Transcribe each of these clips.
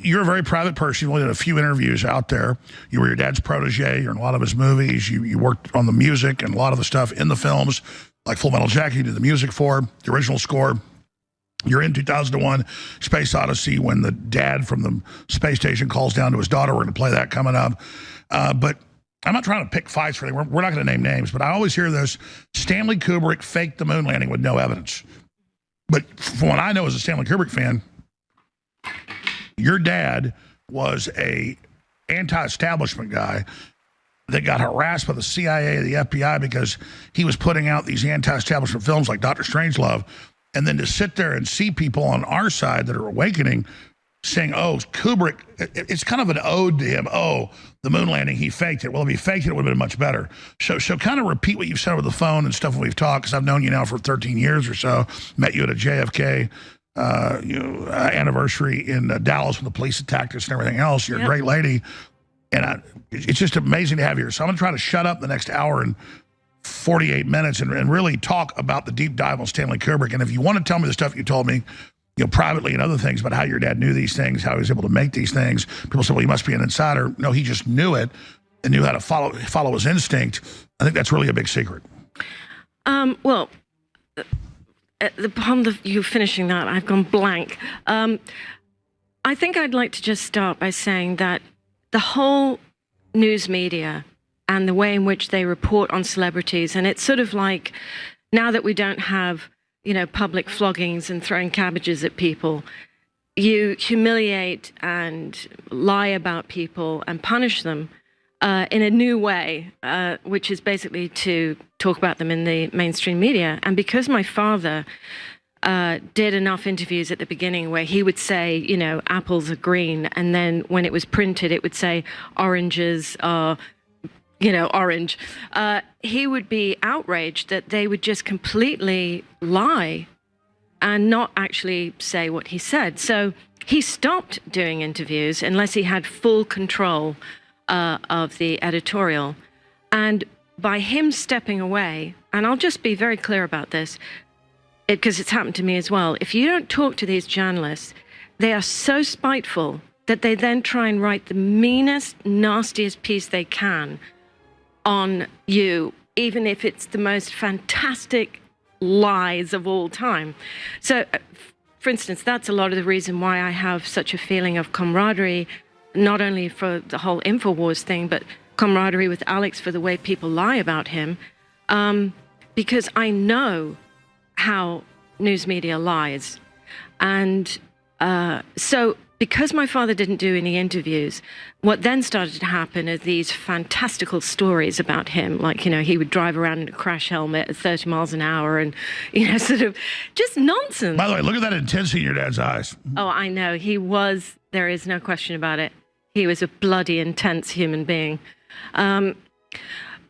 You're a very private person. You only did a few interviews out there. You were your dad's protege. You're in a lot of his movies. You worked on the music and a lot of the stuff in the films, like Full Metal Jacket. You did the music for, the original score. You're in 2001 Space Odyssey when the dad from the space station calls down to his daughter. We're going to play that coming up. But I'm not trying to pick fights for anything. We're not going to name names, but I always hear this: Stanley Kubrick faked the moon landing with no evidence. But from what I know as a Stanley Kubrick fan, your dad was a anti-establishment guy that got harassed by the CIA or the FBI because he was putting out these anti-establishment films like Dr. Strangelove, and then to sit there and see people on our side that are awakening saying, oh, Kubrick, it's kind of an ode to him. Oh, the moon landing, he faked it. Well, if he faked it, it would have been much better. So kind of repeat what you've said over the phone and stuff when we've talked, because I've known you now for 13 years or so, met you at a JFK anniversary in Dallas when the police attacked us and everything else. You're a great lady. And it's just amazing to have you here. So I'm going to try to shut up the next hour and 48 minutes and really talk about the deep dive on Stanley Kubrick. And if you want to tell me the stuff you told me, privately and other things about how your dad knew these things, how he was able to make these things. People say, well, he must be an insider. No, he just knew it and knew how to follow his instinct. I think that's really a big secret. Well, upon you finishing that, I've gone blank. I think I'd like to just start by saying that the whole news media and the way in which they report on celebrities, and it's sort of like, now that we don't have, public floggings and throwing cabbages at people, you humiliate and lie about people and punish them in a new way, which is basically to talk about them in the mainstream media. And because my father did enough interviews at the beginning where he would say, apples are green, and then when it was printed, it would say oranges are, orange. He would be outraged that they would just completely lie and not actually say what he said. So he stopped doing interviews unless he had full control of the editorial. And by him stepping away, and I'll just be very clear about this, because it's happened to me as well, if you don't talk to these journalists, they are so spiteful that they then try and write the meanest, nastiest piece they can on you, even if it's the most fantastic lies of all time. So, for instance, that's a lot of the reason why I have such a feeling of camaraderie, not only for the whole InfoWars thing, but camaraderie with Alex for the way people lie about him, because I know how news media lies. And so because my father didn't do any interviews, what then started to happen are these fantastical stories about him. Like, he would drive around in a crash helmet at 30 miles an hour and, sort of just nonsense. By the way, look at that intensity in your dad's eyes. Oh, I know. There is no question about it. He was a bloody intense human being. But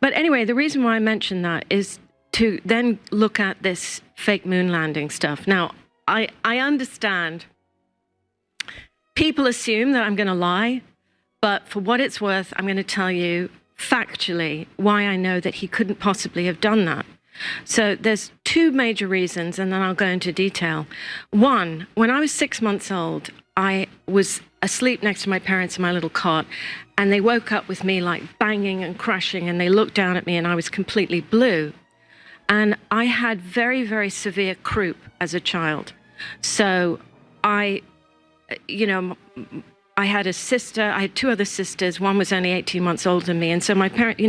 anyway, the reason why I mention that is to then look at this fake moon landing stuff. Now, I understand people assume that I'm going to lie, but for what it's worth, I'm going to tell you factually why I know that he couldn't possibly have done that. So there's two major reasons, and then I'll go into detail. One, when I was 6 months old, I was asleep next to my parents in my little cot, and they woke up with me like banging and crashing, and they looked down at me, and I was completely blue. And I had very, very severe croup as a child. So I had a sister, I had two other sisters. One was only 18 months older than me. And so my parent,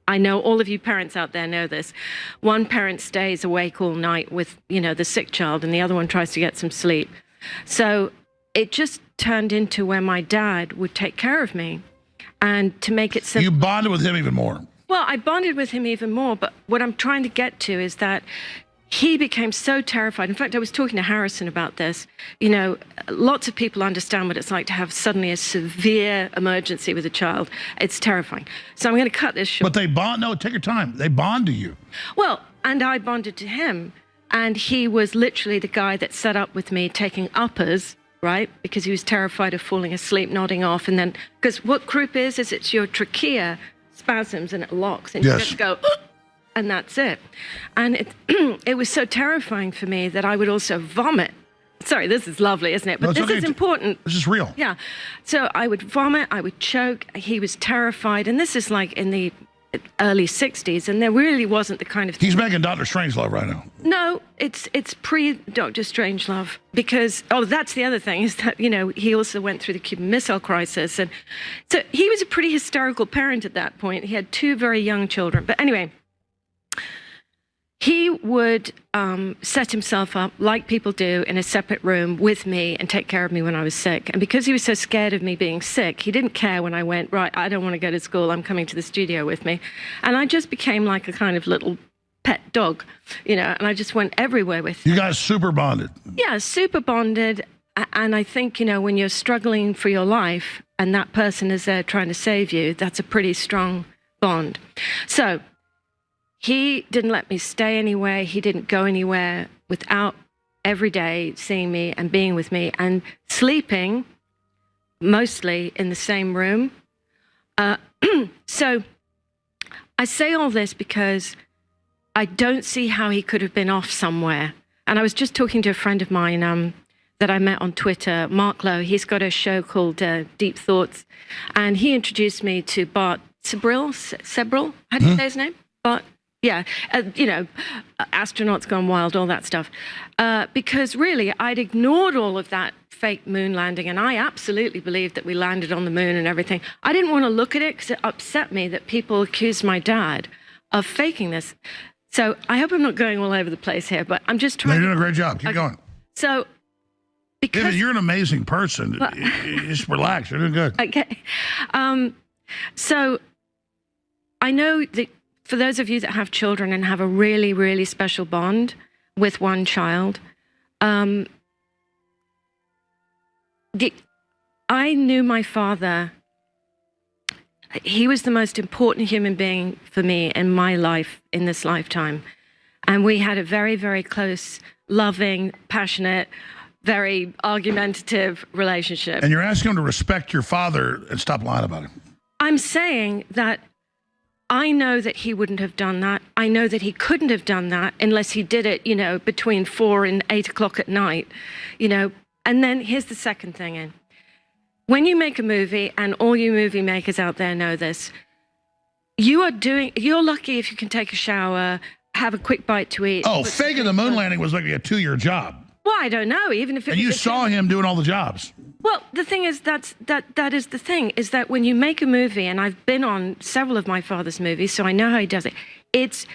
I know all of you parents out there know this. One parent stays awake all night with, the sick child, and the other one tries to get some sleep. So it just turned into where my dad would take care of me. And to make it simple. You bonded with him even more. Well, I bonded with him even more, but what I'm trying to get to is that he became so terrified. In fact, I was talking to Harrison about this. Lots of people understand what it's like to have suddenly a severe emergency with a child. It's terrifying. So I'm going to cut this short. But they bond, no, take your time. They bond to you. Well, and I bonded to him. And he was literally the guy that set up with me taking uppers, right? Because he was terrified of falling asleep, nodding off. And then, because what croup is it's your trachea spasms and it locks. And you just go, and that's it. And it was so terrifying for me that I would also vomit Sorry, this is lovely, isn't it? But this is important. This is real. Yeah. So I would vomit, I would choke. He was terrified. And this is like in the early 60s. And there really wasn't the kind of thing. He's making Dr. Strangelove right now. No, it's pre-Dr. Strangelove. Because, that's the other thing, is that, he also went through the Cuban Missile Crisis. And so he was a pretty hysterical parent at that point. He had 2 very young children. But anyway, he would set himself up, like people do, in a separate room with me and take care of me when I was sick. And because he was so scared of me being sick, he didn't care when I went, right, I don't want to go to school, I'm coming to the studio with me. And I just became like a kind of little pet dog, and I just went everywhere with him. You guys super bonded. Yeah, super bonded. And I think, when you're struggling for your life and that person is there trying to save you, that's a pretty strong bond. So he didn't let me stay anywhere. He didn't go anywhere without every day seeing me and being with me and sleeping mostly in the same room. So I say all this because I don't see how he could have been off somewhere. And I was just talking to a friend of mine that I met on Twitter, Mark Lowe. He's got a show called Deep Thoughts. And he introduced me to Bart Sebril. How do you say his name? Bart. Yeah, astronauts gone wild, all that stuff. Because really, I'd ignored all of that fake moon landing, and I absolutely believed that we landed on the moon and everything. I didn't want to look at it because it upset me that people accused my dad of faking this. So I hope I'm not going all over the place here, but I'm just trying. You're doing a great job. Keep going. So, because Vivian, you're an amazing person. Just relax. You're doing good. Okay. So I know that for those of you that have children and have a really, really special bond with one child, I knew my father. He was the most important human being for me in my life in this lifetime. And we had a very, very close, loving, passionate, very argumentative relationship. And you're asking him to respect your father and stop lying about him. I'm saying that I know that he wouldn't have done that. I know that he couldn't have done that unless he did it, between 4 and 8 o'clock at night, And then here's the second thing, Ian. When you make a movie, and all you movie makers out there know this, you're lucky if you can take a shower, have a quick bite to eat. Oh, faking the moon landing was like a 2-year job. Well, I don't know, even if it And you saw him doing all the jobs. Well, the thing is, that is the thing, is that when you make a movie, and I've been on several of my father's movies, so I know how he does it, it's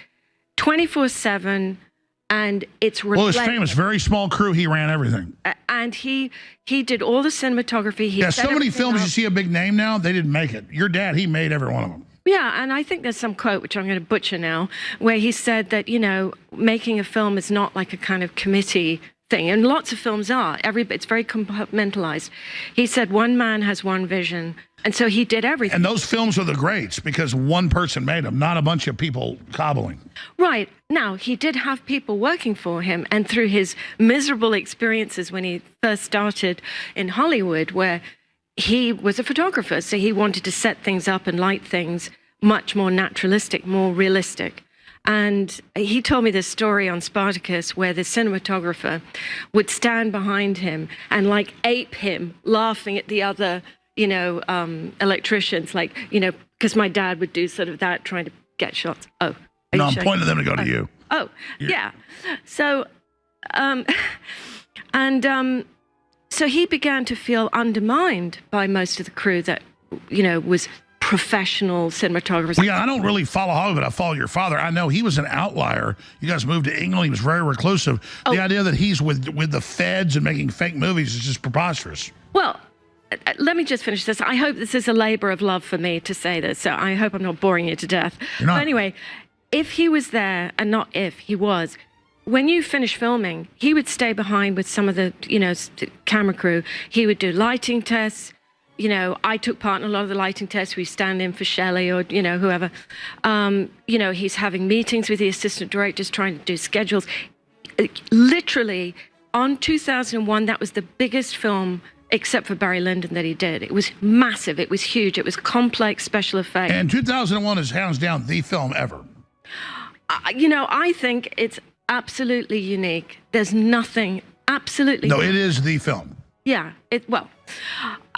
24/7, and it's Well, his famous, very small crew, he ran everything. And he did all the cinematography. Yeah, so many films you see a big name now, they didn't make it. Your dad, he made every one of them. Yeah, and I think there's some quote, which I'm going to butcher now, where he said that, making a film is not like a kind of committee thing, and lots of films are. It's very compartmentalized. He said one man has one vision, and so he did everything. And those films are the greats because one person made them, not a bunch of people cobbling. Right. Now, he did have people working for him, and through his miserable experiences when he first started in Hollywood, where he was a photographer, so he wanted to set things up and light things much more naturalistic, more realistic. And he told me this story on Spartacus where the cinematographer would stand behind him and ape him, laughing at the other, electricians, because my dad would do sort of that, trying to get shots. Oh, no, I'm pointing them to go to you. Oh, yeah. So, so he began to feel undermined by most of the crew that, was professional cinematographers. Well, yeah, I don't really follow Hollywood, but I follow your father. I know he was an outlier. You guys moved to England. He was very reclusive. The idea that he's with the feds and making fake movies is just preposterous. Well, let me just finish this. I hope this is a labor of love for me to say this, so I hope I'm not boring you to death. You're not. But anyway, if he was there, and not if, he was, when you finish filming, he would stay behind with some of the, camera crew. He would do lighting tests. I took part in a lot of the lighting tests. We stand in for Shelley or, whoever. He's having meetings with the assistant directors, trying to do schedules. Literally, on 2001, that was the biggest film, except for Barry Lyndon, that he did. It was massive. It was huge. It was complex special effects. And 2001 is hands down the film ever. I think it's absolutely unique. There's nothing Absolutely. No, it is the film. Yeah. Anyway,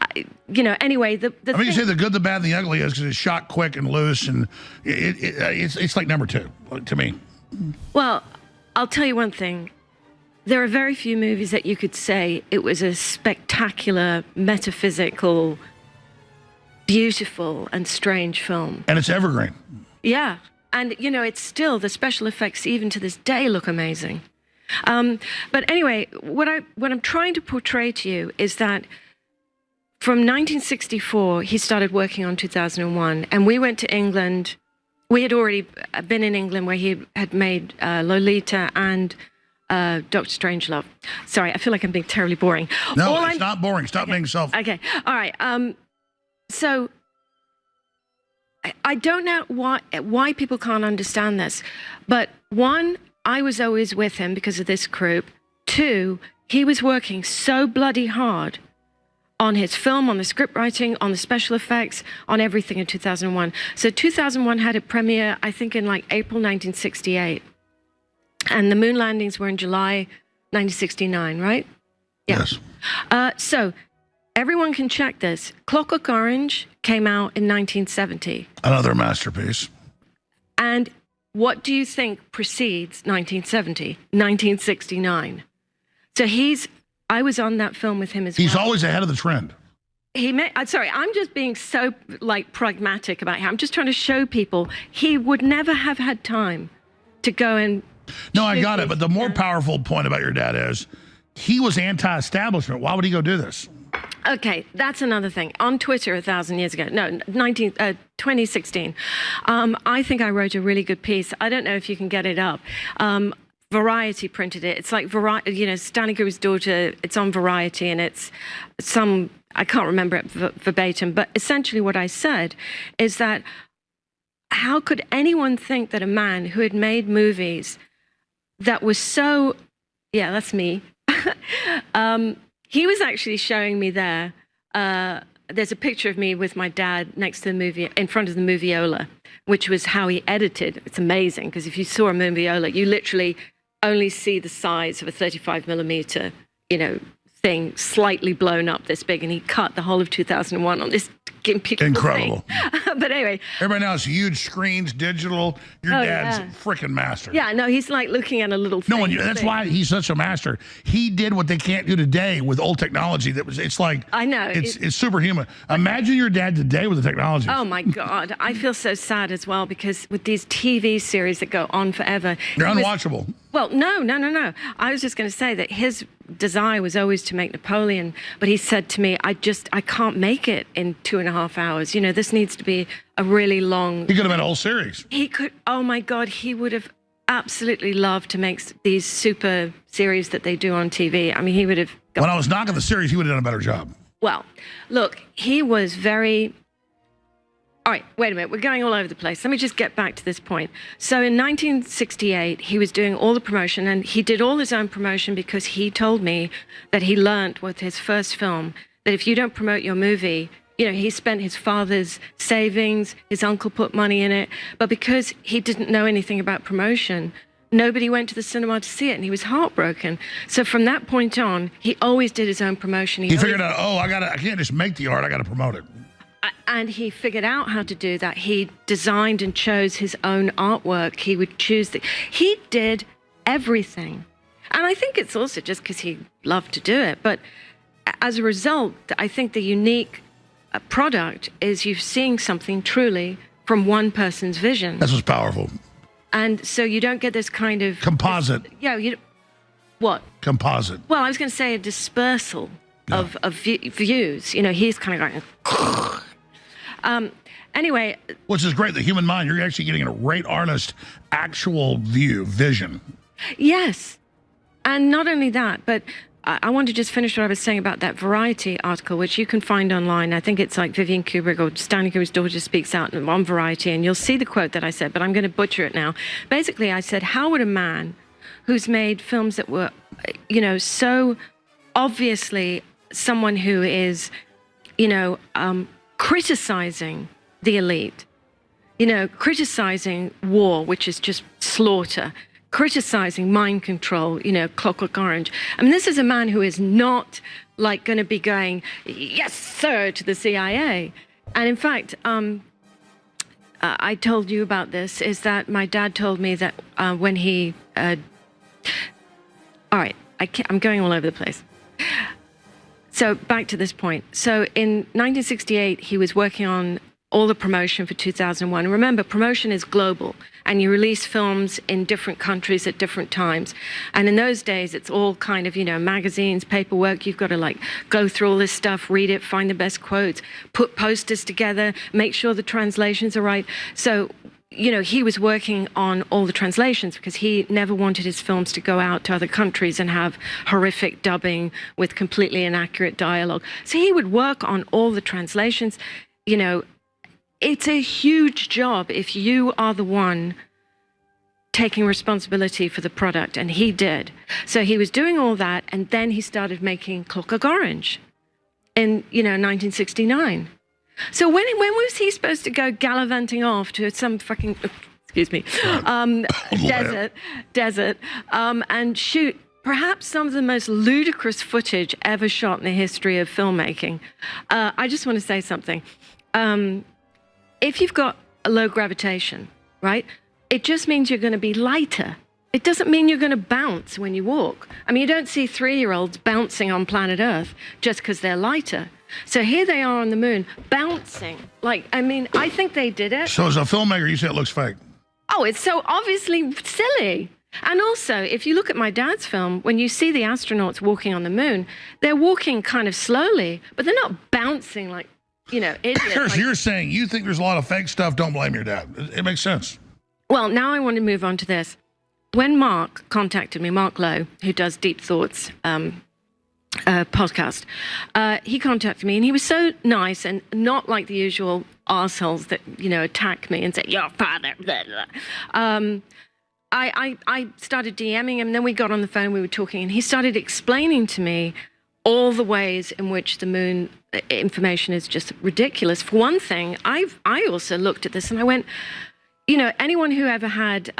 I mean, you say the good, the bad, and the ugly is because it's shot quick and loose, and it's like number 2 to me. Well, I'll tell you one thing. There are very few movies that you could say it was a spectacular, metaphysical, beautiful, and strange film. And it's evergreen. Yeah. And, it's still, the special effects even to this day look amazing. But anyway, what I'm trying to portray to you is that from 1964, he started working on 2001, and we went to England. We had already been in England where he had made Lolita and Dr. Strangelove. Sorry, I feel like I'm being terribly boring. No, it's not boring. Stop being self. Okay, all right. So I don't know why people can't understand this, but one, I was always with him because of this group. 2, he was working so bloody hard on his film, on the script writing, on the special effects, on everything in 2001. So 2001 had a premiere, I think, in like April 1968. And the moon landings were in July 1969, right? Yeah. Yes. So everyone can check this. Clockwork Orange came out in 1970. Another masterpiece. And what do you think precedes 1970? 1969. So I was on that film with him as well. He's always ahead of the trend. Sorry, I'm just being so pragmatic about him. I'm just trying to show people he would never have had time to go and... No, I got it. But the more powerful point about your dad is he was anti-establishment. Why would he go do this? Okay, that's another thing. On Twitter 1,000 years ago, 2016, I think I wrote a really good piece. I don't know if you can get it up. Variety printed it. It's like Stanley Kubrick's daughter. It's on Variety, and it's I can't remember it verbatim, but essentially what I said is that how could anyone think that a man who had made movies that was so, yeah, that's me. He was actually showing me there. There's a picture of me with my dad next to the movie, in front of the moviola, which was how he edited. It's amazing because if you saw a moviola, you literally only see the size of a 35 millimeter, thing slightly blown up this big, and he cut the whole of 2001 on this incredible thing. But anyway, everybody now has huge screens, digital. Your dad's a freaking master. Yeah, no, he's like looking at a little thing. No, that's why he's such a master. He did what they can't do today with old technology. It's like, I know, it's superhuman. Imagine your dad today with the technology. Oh my God, I feel so sad as well because with these TV series that go on forever, they're unwatchable. Well, no. I was just going to say that his desire was always to make Napoleon, but he said to me, I can't make it in 2.5 hours. This needs to be a really long... He could have made a whole series. He could, oh my God, he would have absolutely loved to make these super series that they do on TV. I mean, he would have... When I was knocking the series, he would have done a better job. Well, look, he was very... All right, wait a minute. We're going all over the place. Let me just get back to this point. So in 1968, he was doing all the promotion, and he did all his own promotion because he told me that he learned with his first film that if you don't promote your movie, he spent his father's savings, his uncle put money in it, but because he didn't know anything about promotion, nobody went to the cinema to see it, and he was heartbroken. So from that point on, he always did his own promotion. He figured out, I can't just make the art, I got to promote it. And he figured out how to do that. He designed and chose his own artwork. He would choose he did everything. And I think it's also just because he loved to do it. But as a result, I think the unique product is you're seeing something truly from one person's vision. That's what's powerful. And so you don't get this kind of... Composite. What? Composite. Well, I was going to say a dispersal of views. He's kind of going... Anyway, which is great. The human mind, you're actually getting a great artist, actual vision. Yes. And not only that, but I want to just finish what I was saying about that Variety article, which you can find online. I think it's like Vivian Kubrick or Stanley Kubrick's daughter speaks out on Variety, and you'll see the quote that I said, but I'm going to butcher it now. Basically, I said, how would a man who's made films that were, so obviously someone who is, criticizing the elite, criticizing war, which is just slaughter, criticizing mind control, you know, Clockwork Orange. I mean, this is a man who is not like going to be going, yes, sir, to the CIA. And in fact, I told you about this, is that my dad told me that when he, all right, I'm going all over the place. So back to this point. So in 1968, he was working on all the promotion for 2001. Remember, promotion is global, and you release films in different countries at different times. And in those days, it's all kind of, you know, magazines, paperwork. You've got to like go through all this stuff, read it, find the best quotes, put posters together, make sure the translations are right. So, you know, he was working on all the translations because he never wanted his films to go out to other countries and have horrific dubbing with completely inaccurate dialogue. So he would work on all the translations. You know, it's a huge job if you are the one taking responsibility for the product, and he did. So he was doing all that, and then he started making Clockwork Orange in, you know, 1969. So when was he supposed to go gallivanting off to some fucking, excuse me, desert, and shoot perhaps some of the most ludicrous footage ever shot in the history of filmmaking? I just want to say something. If you've got a low gravitation, right, it just means you're going to be lighter. It doesn't mean you're going to bounce when you walk. I mean, you don't see 3-year-olds bouncing on planet Earth just because they're lighter. So here they are on the moon, bouncing. Like, I mean, I think they did it. So as a filmmaker, you say it looks fake? Oh, it's so obviously silly. And also, if you look at my dad's film, when you see the astronauts walking on the moon, they're walking kind of slowly, but they're not bouncing like, you know, idiots. So you're saying you think there's a lot of fake stuff, don't blame your dad. It makes sense. Well, now I want to move on to this. When Mark contacted me, Mark Lowe, who does Deep Thoughts podcast, he contacted me, and he was so nice and not like the usual arseholes that, you know, attack me and say, your father, blah, blah. I started DMing him, and then we got on the phone, we were talking, and he started explaining to me all the ways in which the moon information is just ridiculous. For one thing, I also looked at this and I went, you know, anyone who ever had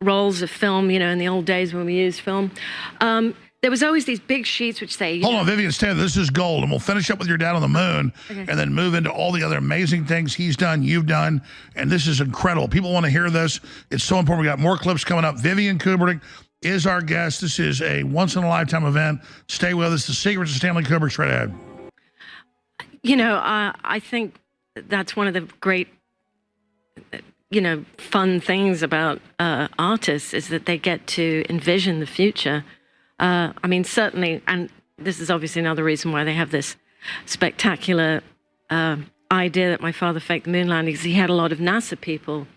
rolls of film, you know, in the old days when we used film, there was always these big sheets which say... Hold on, Vivian, stay there. This is gold, and we'll finish up with your dad on the moon, okay, and then move into all the other amazing things he's done, you've done, and this is incredible. People want to hear this. It's so important. We got more clips coming up. Vivian Kubrick is our guest. This is a once-in-a-lifetime event. Stay with us. The Secrets of Stanley Kubrick, straight ahead. You know, I think that's one of the great, you know, fun things about artists is that they get to envision the future. I mean, certainly, and this is obviously another reason why they have this spectacular idea that my father faked the moon landing, because he had a lot of NASA people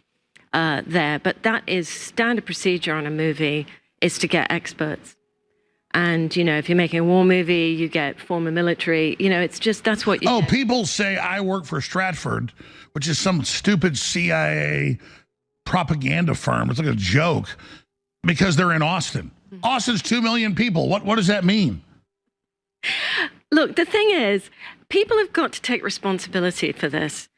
there. But that is standard procedure on a movie, is to get experts. And, you know, if you're making a war movie, you get former military, you know, it's just, that's what you get. People say I work for Stratford, which is some stupid CIA propaganda firm. It's like a joke because they're in Austin. Austin's 2 million people. What does that mean? Look, the thing is, people have got to take responsibility for this.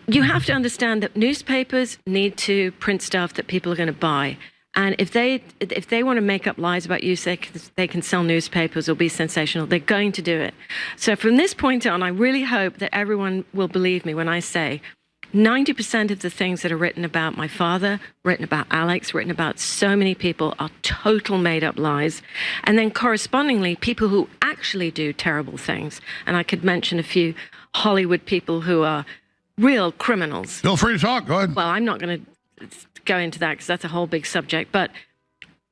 You have to understand that newspapers need to print stuff that people are going to buy. And if they want to make up lies about you so they can sell newspapers or be sensational, they're going to do it. So from this point on, I really hope that everyone will believe me when I say 90% of the things that are written about my father, written about Alex, written about so many people are total made-up lies. And then correspondingly, people who actually do terrible things, and I could mention a few Hollywood people who are real criminals. Feel free to talk. Go ahead. Well, I'm not going to go into that because that's a whole big subject.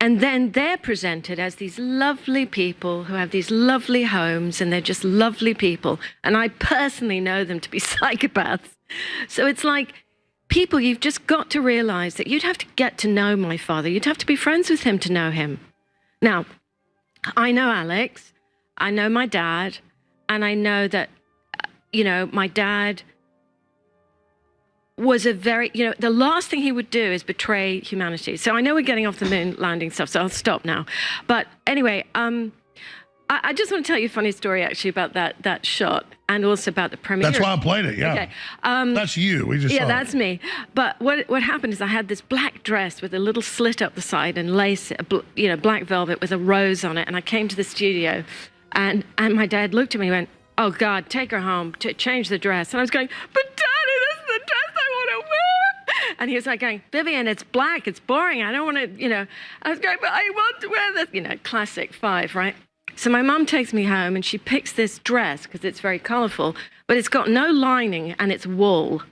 And then they're presented as these lovely people who have these lovely homes, and they're just lovely people. And I personally know them to be psychopaths. So it's like, people, you've just got to realize that you'd have to get to know my father. You'd have to be friends with him to know him. Now, I know Alex, I know my dad, and I know that, you know, my dad was a very, you know, the last thing he would do is betray humanity. So I know we're getting off the moon landing stuff, so I'll stop now. But anyway, I just want to tell you a funny story, actually, about that shot and also about the premiere. That's why I played it, yeah. Okay. That's you. We just yeah, saw that's it. me. But what happened is I had this black dress with a little slit up the side and lace, black velvet with a rose on it. And I came to the studio, and my dad looked at me and went, "Oh, God, take her home, change the dress." And I was going, "But Daddy, this is the dress I want to wear." And he was like going, "Vivian, it's black, it's boring. I don't want to, I was going, "But I want to wear this," classic 5, right? So my mum takes me home and she picks this dress because it's very colorful, but it's got no lining and it's wool,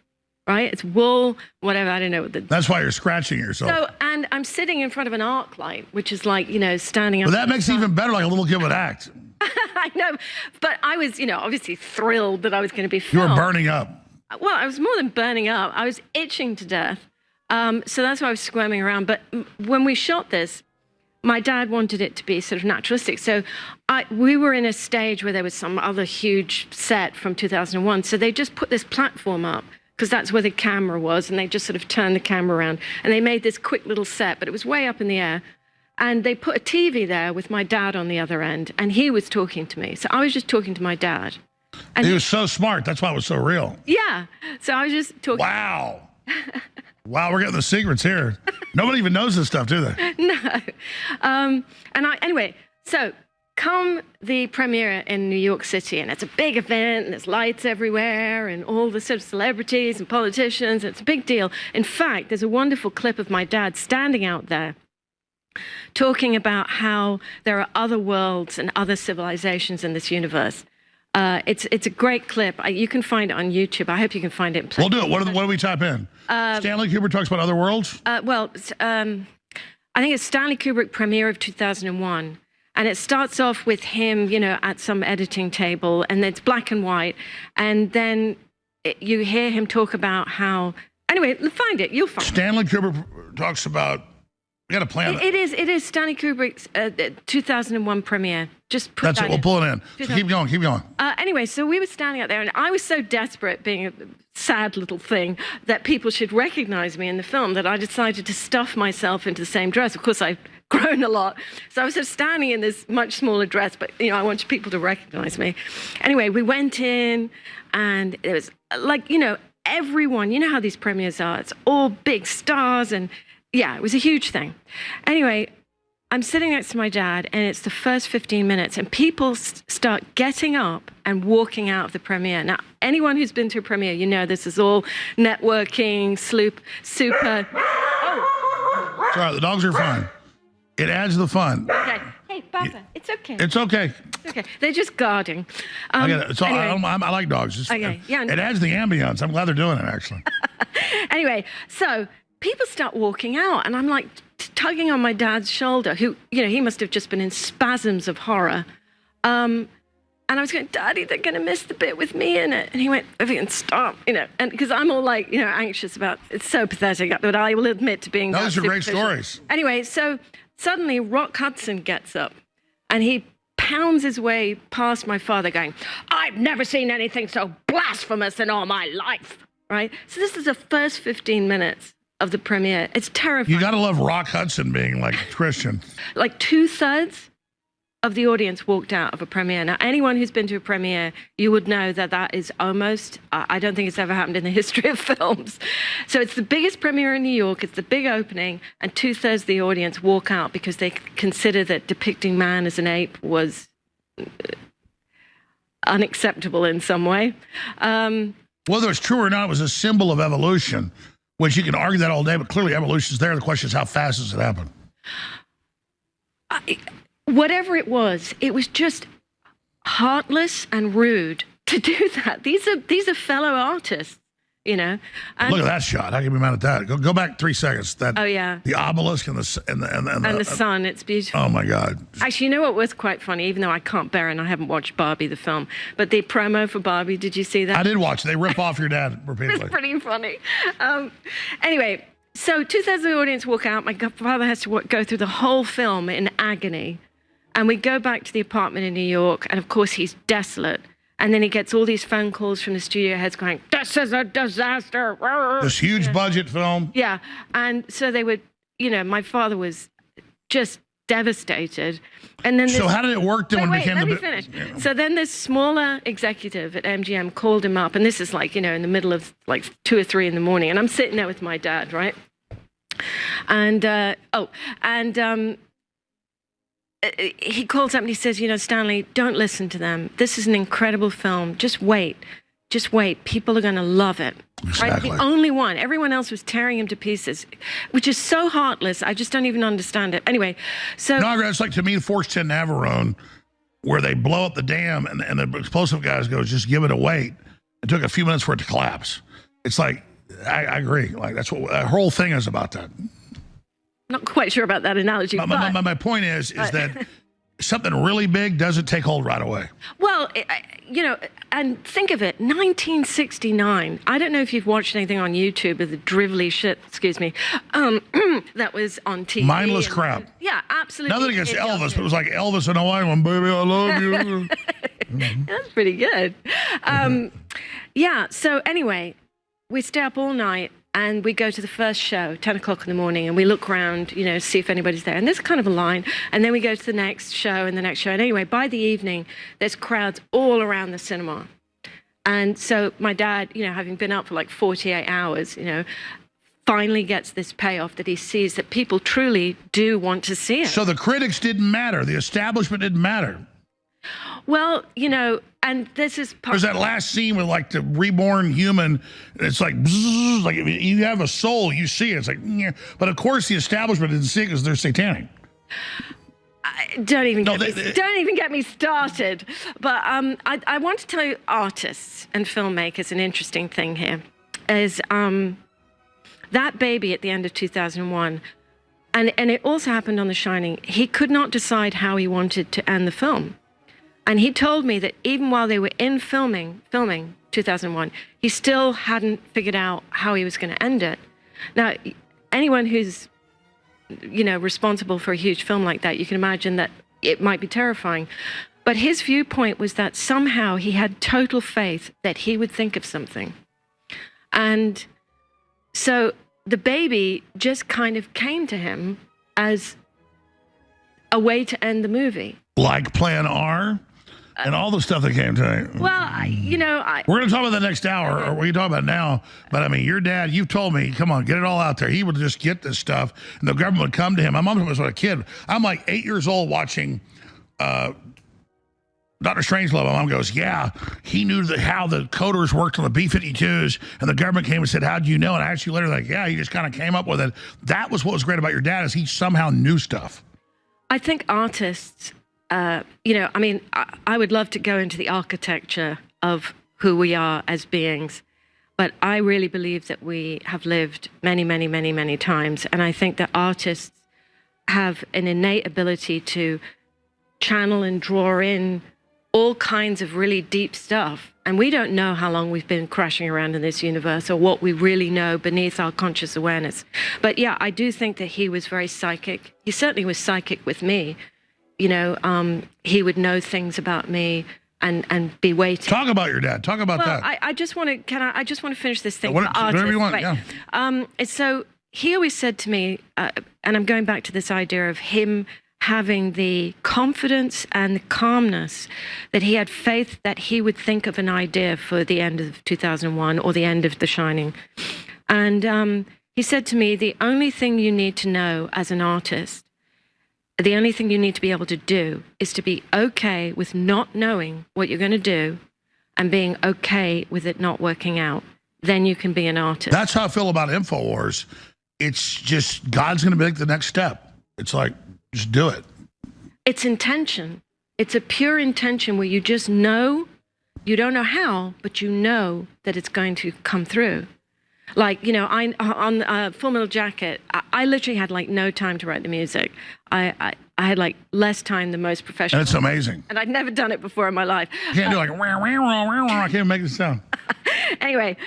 right? It's wool, whatever, I don't know. That's why you're scratching yourself. So, and I'm sitting in front of an arc light, which is like, standing up. But that makes it even better, like a little kid would act. I know, but I was, obviously thrilled that I was going to be You filmed. were burning up. Well, I was more than burning up. I was itching to death. So that's why I was squirming around. But when we shot this, my dad wanted it to be sort of naturalistic. So we were in a stage where there was some other huge set from 2001. So they just put this platform up because that's where the camera was. And they just sort of turned the camera around. And they made this quick little set, but it was way up in the air. And they put a TV there with my dad on the other end. And he was talking to me. So I was just talking to my dad. And He was so smart. That's why it was so real. Yeah. So I was just talking. Wow. Wow, we're getting the secrets here. Nobody even knows this stuff, do they? No. Anyway, so come the premiere in New York City, and it's a big event, and there's lights everywhere, and all the sort of celebrities and politicians. It's a big deal. In fact, there's a wonderful clip of my dad standing out there talking about how there are other worlds and other civilizations in this universe. It's a great clip. You can find it on YouTube. I hope you can find it. We'll do it. What do we type in? Stanley Kubrick talks about other worlds? I think it's Stanley Kubrick premiere of 2001. And it starts off with him, at some editing table, and it's black and white. And then you hear him talk about how... Anyway, find it. You'll find it. Stanley Kubrick talks about... We got to plan it. It is Stanley Kubrick's 2001 premiere. Just put That's that it. We'll pull it in. So keep going. Keep going. Anyway, so we were standing out there, and I was so desperate, being a sad little thing, that people should recognize me in the film, that I decided to stuff myself into the same dress. Of course, I've grown a lot. So I was sort of standing in this much smaller dress, but, I wanted people to recognize me. Anyway, we went in, and it was like, everyone, you know how these premieres are. It's all big stars, and yeah, it was a huge thing. Anyway, I'm sitting next to my dad, and it's the first 15 minutes, and people start getting up and walking out of the premiere. Now, anyone who's been to a premiere, this is all networking, super. Oh. Sorry, the dogs are fine. It adds the fun. Okay. Hey, Papa, it's okay. It's okay. It's okay. They're just guarding. I get it. So anyway. I like dogs. Okay. Yeah. It adds the ambience. I'm glad they're doing it, actually. Anyway, so people start walking out, and I'm like tugging on my dad's shoulder, who, he must have just been in spasms of horror. And I was going, "Daddy, they're going to miss the bit with me in it." And he went, "Vivian, stop," and because I'm all like, anxious about, it's so pathetic, but I will admit to being. Those are great stories. Anyway, so suddenly Rock Hudson gets up, and he pounds his way past my father going, "I've never seen anything so blasphemous in all my life," right? So this is the first 15 minutes of the premiere. It's terrifying. You got to love Rock Hudson being like Christian. Like 2/3 of the audience walked out of a premiere. Now, anyone who's been to a premiere, you would know that is almost, I don't think it's ever happened in the history of films. So it's the biggest premiere in New York, it's the big opening, and 2/3 of the audience walk out because they consider that depicting man as an ape was unacceptable in some way. Whether it's true or not, it was a symbol of evolution, which you can argue that all day, but clearly evolution is there. The question is, how fast does it happen? Whatever it was just heartless and rude to do that. These are fellow artists, And look at that shot. How can you be mad at that? Go back 3 seconds. Oh yeah. The obelisk and the sun. It's beautiful. Oh my God. Actually, you know what was quite funny? Even though I can't bear it, and I haven't watched Barbie the film, but the promo for Barbie. Did you see that? I did watch it. They rip off your dad repeatedly. It's pretty funny. Anyway, so 2/3 of the audience walk out. My father has to go through the whole film in agony. And we go back to the apartment in New York, and of course he's desolate. And then he gets all these phone calls from the studio heads going, "This is a disaster." This huge budget film. Yeah. And so they would, my father was just devastated. And then So how did it work then when it became let me finish. Yeah. So then this smaller executive at MGM called him up, and this is like, you know, in the middle of like 2 or 3 in the morning, and I'm sitting there with my dad, right? And he calls up and he says, you know, Stanley, don't listen to them. This is an incredible film. Just wait. Just wait. People are going to love it. Exactly. Right? The only one. Everyone else was tearing him to pieces, which is so heartless. I just don't even understand it. Anyway, so... No, it's like, to me, Force 10 Navarone, where they blow up the dam and the explosive guys goes, just give it a wait. It took a few minutes for it to collapse. It's like, I agree. Like, that's what the whole thing is about that. Not quite sure about that analogy, My point is that something really big doesn't take hold right away. Well, you know, and think of it, 1969. I don't know if you've watched anything on YouTube of the drivelly shit, excuse me, that was on TV. Mindless crap. Yeah, absolutely. Nothing against Elvis, but it was like Elvis in Hawaii, one baby, I love you. That's pretty good. Yeah, so anyway, we stay up all night. And we go to the first show, 10 o'clock in the morning, and we look around, you know, see if anybody's there. And there's kind of a line. And then we go to the next show and the next show. And anyway, by the evening, there's crowds all around the cinema. And so my dad, you know, having been up for like 48 hours, you know, finally gets this payoff that he sees that people truly do want to see it. So the critics didn't matter. The establishment didn't matter. Well, you know, and this is part. There's that last scene with like the reborn human. It's like, bzzz, like you have a soul, you see it. It's like, yeah. But of course the establishment didn't see it because they're satanic. Don't even get me started. But I want to tell you, artists and filmmakers, an interesting thing here is that baby at the end of 2001, and it also happened on The Shining. He could not decide how he wanted to end the film. And he told me that even while they were in filming 2001, he still hadn't figured out how he was going to end it. Now, anyone who's, you know, responsible for a huge film like that, you can imagine that it might be terrifying. But his viewpoint was that somehow he had total faith that he would think of something. And so the baby just kind of came to him as a way to end the movie. Like Plan R? And all the stuff that came to it. Well, you know, we're going to talk about the next hour, or what you talk about now. But I mean, your dad, you've told me, come on, get it all out there. He would just get this stuff, and the government would come to him. My mom was a kid. I'm like 8 years old watching Dr. Strangelove. My mom goes, yeah, he knew how the coders worked on the B-52s, and the government came and said, how'd you know? And I asked you later, like, yeah, he just kind of came up with it. That was what was great about your dad, is he somehow knew stuff. I think artists... you know, I mean, I would love to go into the architecture of who we are as beings, but I really believe that we have lived many, many, many, many times. And I think that artists have an innate ability to channel and draw in all kinds of really deep stuff. And we don't know how long we've been crashing around in this universe or what we really know beneath our conscious awareness. But yeah, I do think that he was very psychic. He certainly was psychic with me. You know, he would know things about me and be waiting. Talk about your dad. Talk about that. I just want to. I just want to finish this thing. Whatever you want. Right. Yeah. So he always said to me, and I'm going back to this idea of him having the confidence and the calmness that he had faith that he would think of an idea for the end of 2001 or the end of The Shining, and he said to me, the only thing you need to know as an artist. The only thing you need to be able to do is to be okay with not knowing what you're going to do and being okay with it not working out. Then you can be an artist. That's how I feel about InfoWars. It's just God's going to make the next step. It's like, just do it. It's intention. It's a pure intention where you just know, you don't know how, but you know that it's going to come through. Like, you know, on Full Metal Jacket, I literally had like no time to write the music. I had like less time than most professionals. And it's amazing. And I'd never done it before in my life. You can't do like, I can't even make it sound. Anyway,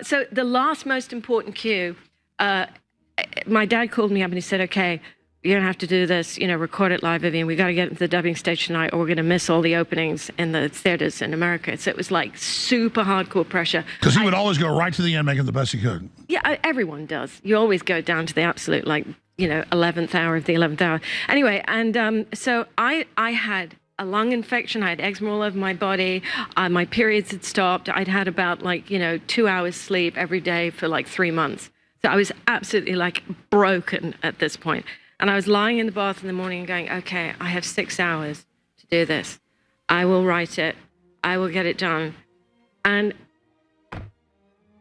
so the last most important cue, my dad called me up and he said, okay, you're going to have to do this, you know, record it live, Vivian. We got to get into the dubbing stage tonight or we're going to miss all the openings in the theaters in America. So it was like super hardcore pressure. Because he would always go right to the end, making the best he could. Yeah, everyone does. You always go down to the absolute, like, 11th hour of the 11th hour. Anyway, and so I had a lung infection. I had eczema all over my body. My periods had stopped. I'd had about 2 hours sleep every day for like 3 months. So I was absolutely like broken at this point. And I was lying in the bath in the morning and going, okay, I have 6 hours to do this. I will write it. I will get it done. And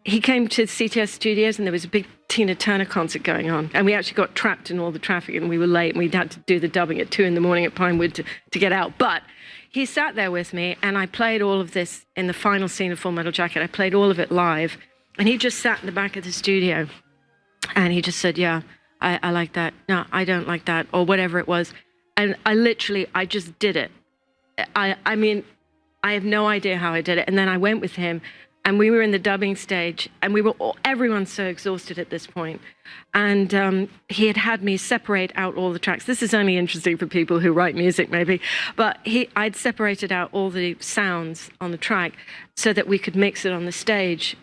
he came to CTS Studios and there was a big Tina Turner concert going on. And we actually got trapped in all the traffic and we were late and we'd had to do the dubbing at 2 in the morning at Pinewood to get out. But he sat there with me and I played all of this in the final scene of Full Metal Jacket. I played all of it live. And he just sat in the back of the studio and he just said, yeah, I like that. No, I don't like that, or whatever it was. And I just did it. I mean, I have no idea how I did it. And then I went with him and we were in the dubbing stage and everyone's so exhausted at this point. And he had me separate out all the tracks. This is only interesting for people who write music maybe, but I'd separated out all the sounds on the track so that we could mix it on the stage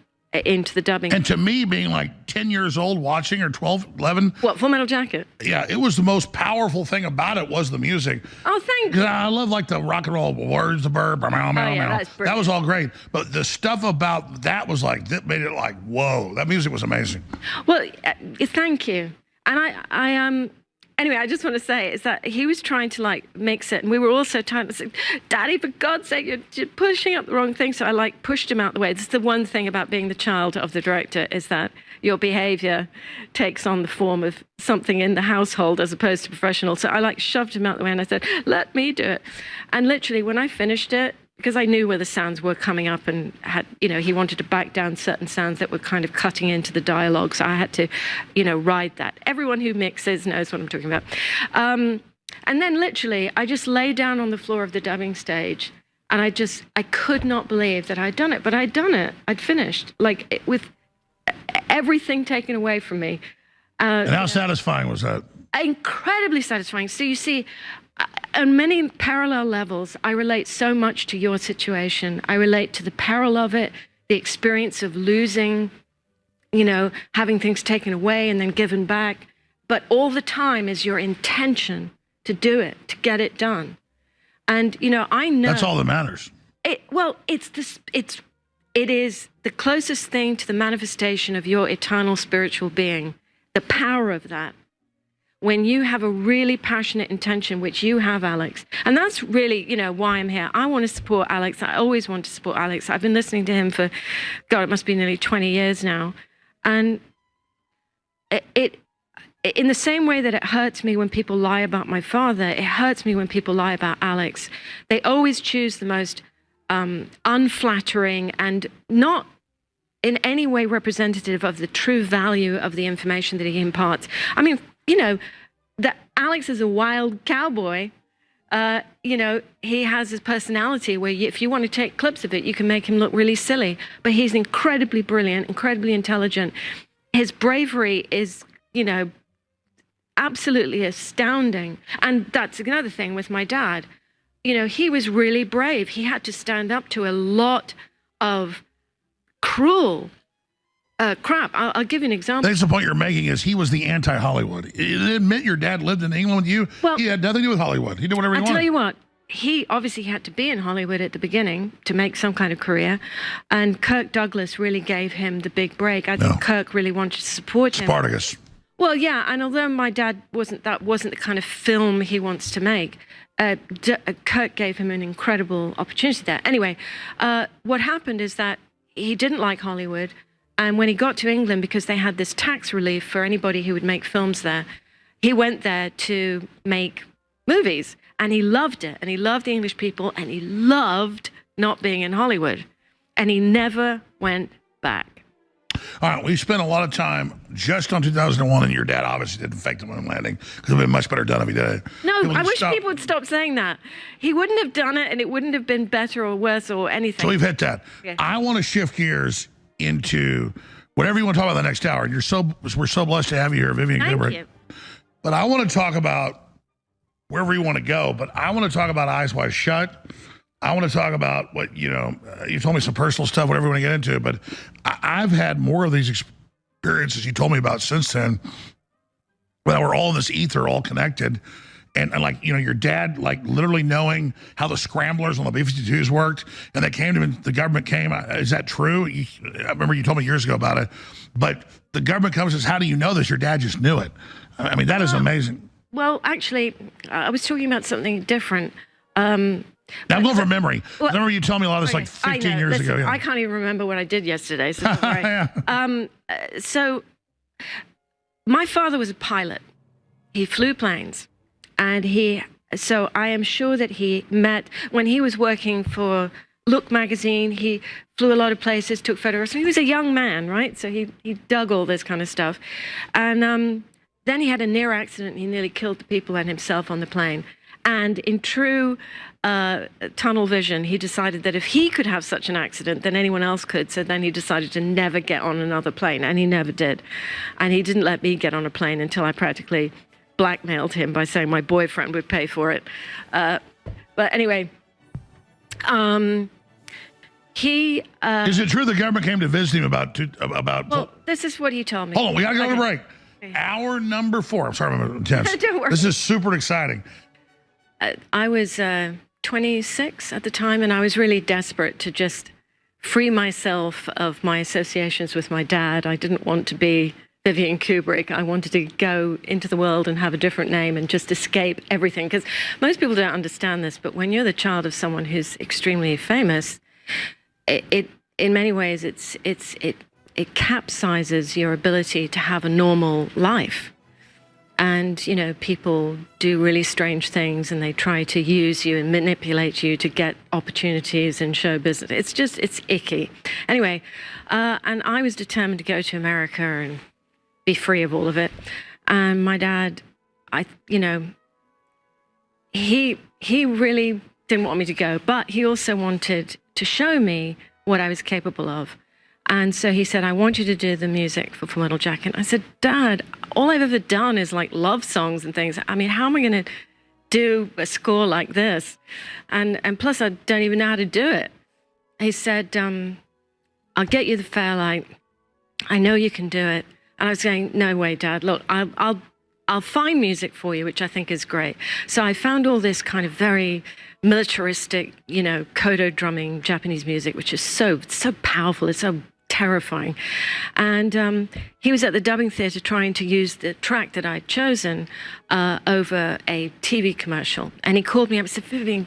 into the dubbing. And to me, being like 10 years old watching, or 12, 11. What, Full Metal Jacket? Yeah, it was the most powerful thing about it was the music. Oh, thank you. I love like the rock and roll words, the burp, that was all great. But the stuff about that was like, that made it like, whoa, that music was amazing. Well, thank you. And anyway, I just want to say is that he was trying to like mix it, and we were also trying to say, Daddy, for God's sake, you're pushing up the wrong thing. So I like pushed him out the way. This is the one thing about being the child of the director, is that your behavior takes on the form of something in the household as opposed to professional. So I like shoved him out the way and I said, let me do it. And literally when I finished it, because I knew where the sounds were coming up and he wanted to back down certain sounds that were kind of cutting into the dialogue. So I had to, ride that. Everyone who mixes knows what I'm talking about. And then literally I just lay down on the floor of the dubbing stage and I could not believe that I'd done it, but I'd done it. I'd finished, with everything taken away from me. And how satisfying was that? Incredibly satisfying. So you see, on many parallel levels, I relate so much to your situation. I relate to the peril of it, the experience of losing, having things taken away and then given back. But all the time is your intention to do it, to get it done. And, I know... That's all that matters. It is the closest thing to the manifestation of your eternal spiritual being, the power of that. When you have a really passionate intention, which you have, Alex, and that's really, why I'm here. I want to support Alex. I always want to support Alex. I've been listening to him for, God, it must be nearly 20 years now. And in the same way that it hurts me when people lie about my father, it hurts me when people lie about Alex. They always choose the most unflattering and not in any way representative of the true value of the information that he imparts. I mean, that Alex is a wild cowboy. He has his personality where if you want to take clips of it, you can make him look really silly. But he's incredibly brilliant, incredibly intelligent. His bravery is, absolutely astounding. And that's another thing with my dad. He was really brave. He had to stand up to a lot of cruel crap. I'll give you an example. That's the point you're making, is he was the anti-Hollywood. You admit your dad lived in England with you. Well, he had nothing to do with Hollywood. He did whatever he wanted. I'll tell you what, he obviously had to be in Hollywood at the beginning to make some kind of career. And Kirk Douglas really gave him the big break. I think Kirk really wanted to support him. Spartacus. Well, yeah, and although my dad wasn't the kind of film he wants to make, Kirk gave him an incredible opportunity there. Anyway, what happened is that he didn't like Hollywood. And when he got to England, because they had this tax relief for anybody who would make films there, he went there to make movies. And he loved it. And he loved the English people. And he loved not being in Hollywood. And he never went back. All right, we spent a lot of time just on 2001, and your dad obviously didn't fake the moon landing, because it would have been much better done if he did it. No, I wish people would stop saying that. He wouldn't have done it, and it wouldn't have been better or worse or anything. So we've hit that. Yeah. I want to shift gears into whatever you want to talk about the next hour. And we're so blessed to have you here, Vivian Kubrick. Thank you. But I want to talk about wherever you want to go, but I want to talk about Eyes Wide Shut. I want to talk about what, you told me some personal stuff, whatever you want to get into, but I've had more of these experiences you told me about since then. Well, we're all in this ether, all connected. And like, you know, your dad, like literally knowing how the scramblers on the B-52s worked, and they came to him, the government came. Is that true? I remember you told me years ago about it. But the government comes and says, how do you know this? Your dad just knew it. I mean, that is amazing. Well, actually, I was talking about something different. Now, I'm going from memory. I remember you telling me a lot of this like 15 years ago. Yeah. I can't even remember what I did yesterday. So, don't worry. Yeah. So my father was a pilot. He flew planes. And so I am sure that he met, when he was working for Look magazine, he flew a lot of places, took photographs. He was a young man, right? So he dug all this kind of stuff. And then he had a near accident. He nearly killed the people and himself on the plane. And in true tunnel vision, he decided that if he could have such an accident, then anyone else could. So then he decided to never get on another plane, and he never did. And he didn't let me get on a plane until I practically blackmailed him by saying my boyfriend would pay for it. But anyway, he... is it true the government came to visit him about... Well, this is what he told me. Hold on, we got to go to break. Okay. Hour number 4. I'm sorry, I'm intense. Don't worry. This is super exciting. I was 26 at the time, and I was really desperate to just free myself of my associations with my dad. I didn't want to be Vivian Kubrick. I wanted to go into the world and have a different name and just escape everything. Because most people don't understand this, but when you're the child of someone who's extremely famous, it in many ways it capsizes your ability to have a normal life. And, you know, people do really strange things, and they try to use you and manipulate you to get opportunities in show business. It's icky. Anyway, and I was determined to go to America and be free of all of it. And my dad, he really didn't want me to go, but he also wanted to show me what I was capable of. And so he said, I want you to do the music for Full Metal Jacket. I said, Dad, all I've ever done is like love songs and things. I mean, how am I going to do a score like this? And plus, I don't even know how to do it. He said, I'll get you the Fairlight. I know you can do it. And I was going, no way, Dad. Look, I'll find music for you, which I think is great. So I found all this kind of very militaristic, you know, kodo drumming Japanese music, which is so powerful. It's so terrifying. And he was at the dubbing theater trying to use the track that I'd chosen over a TV commercial. And he called me up and said, Vivian,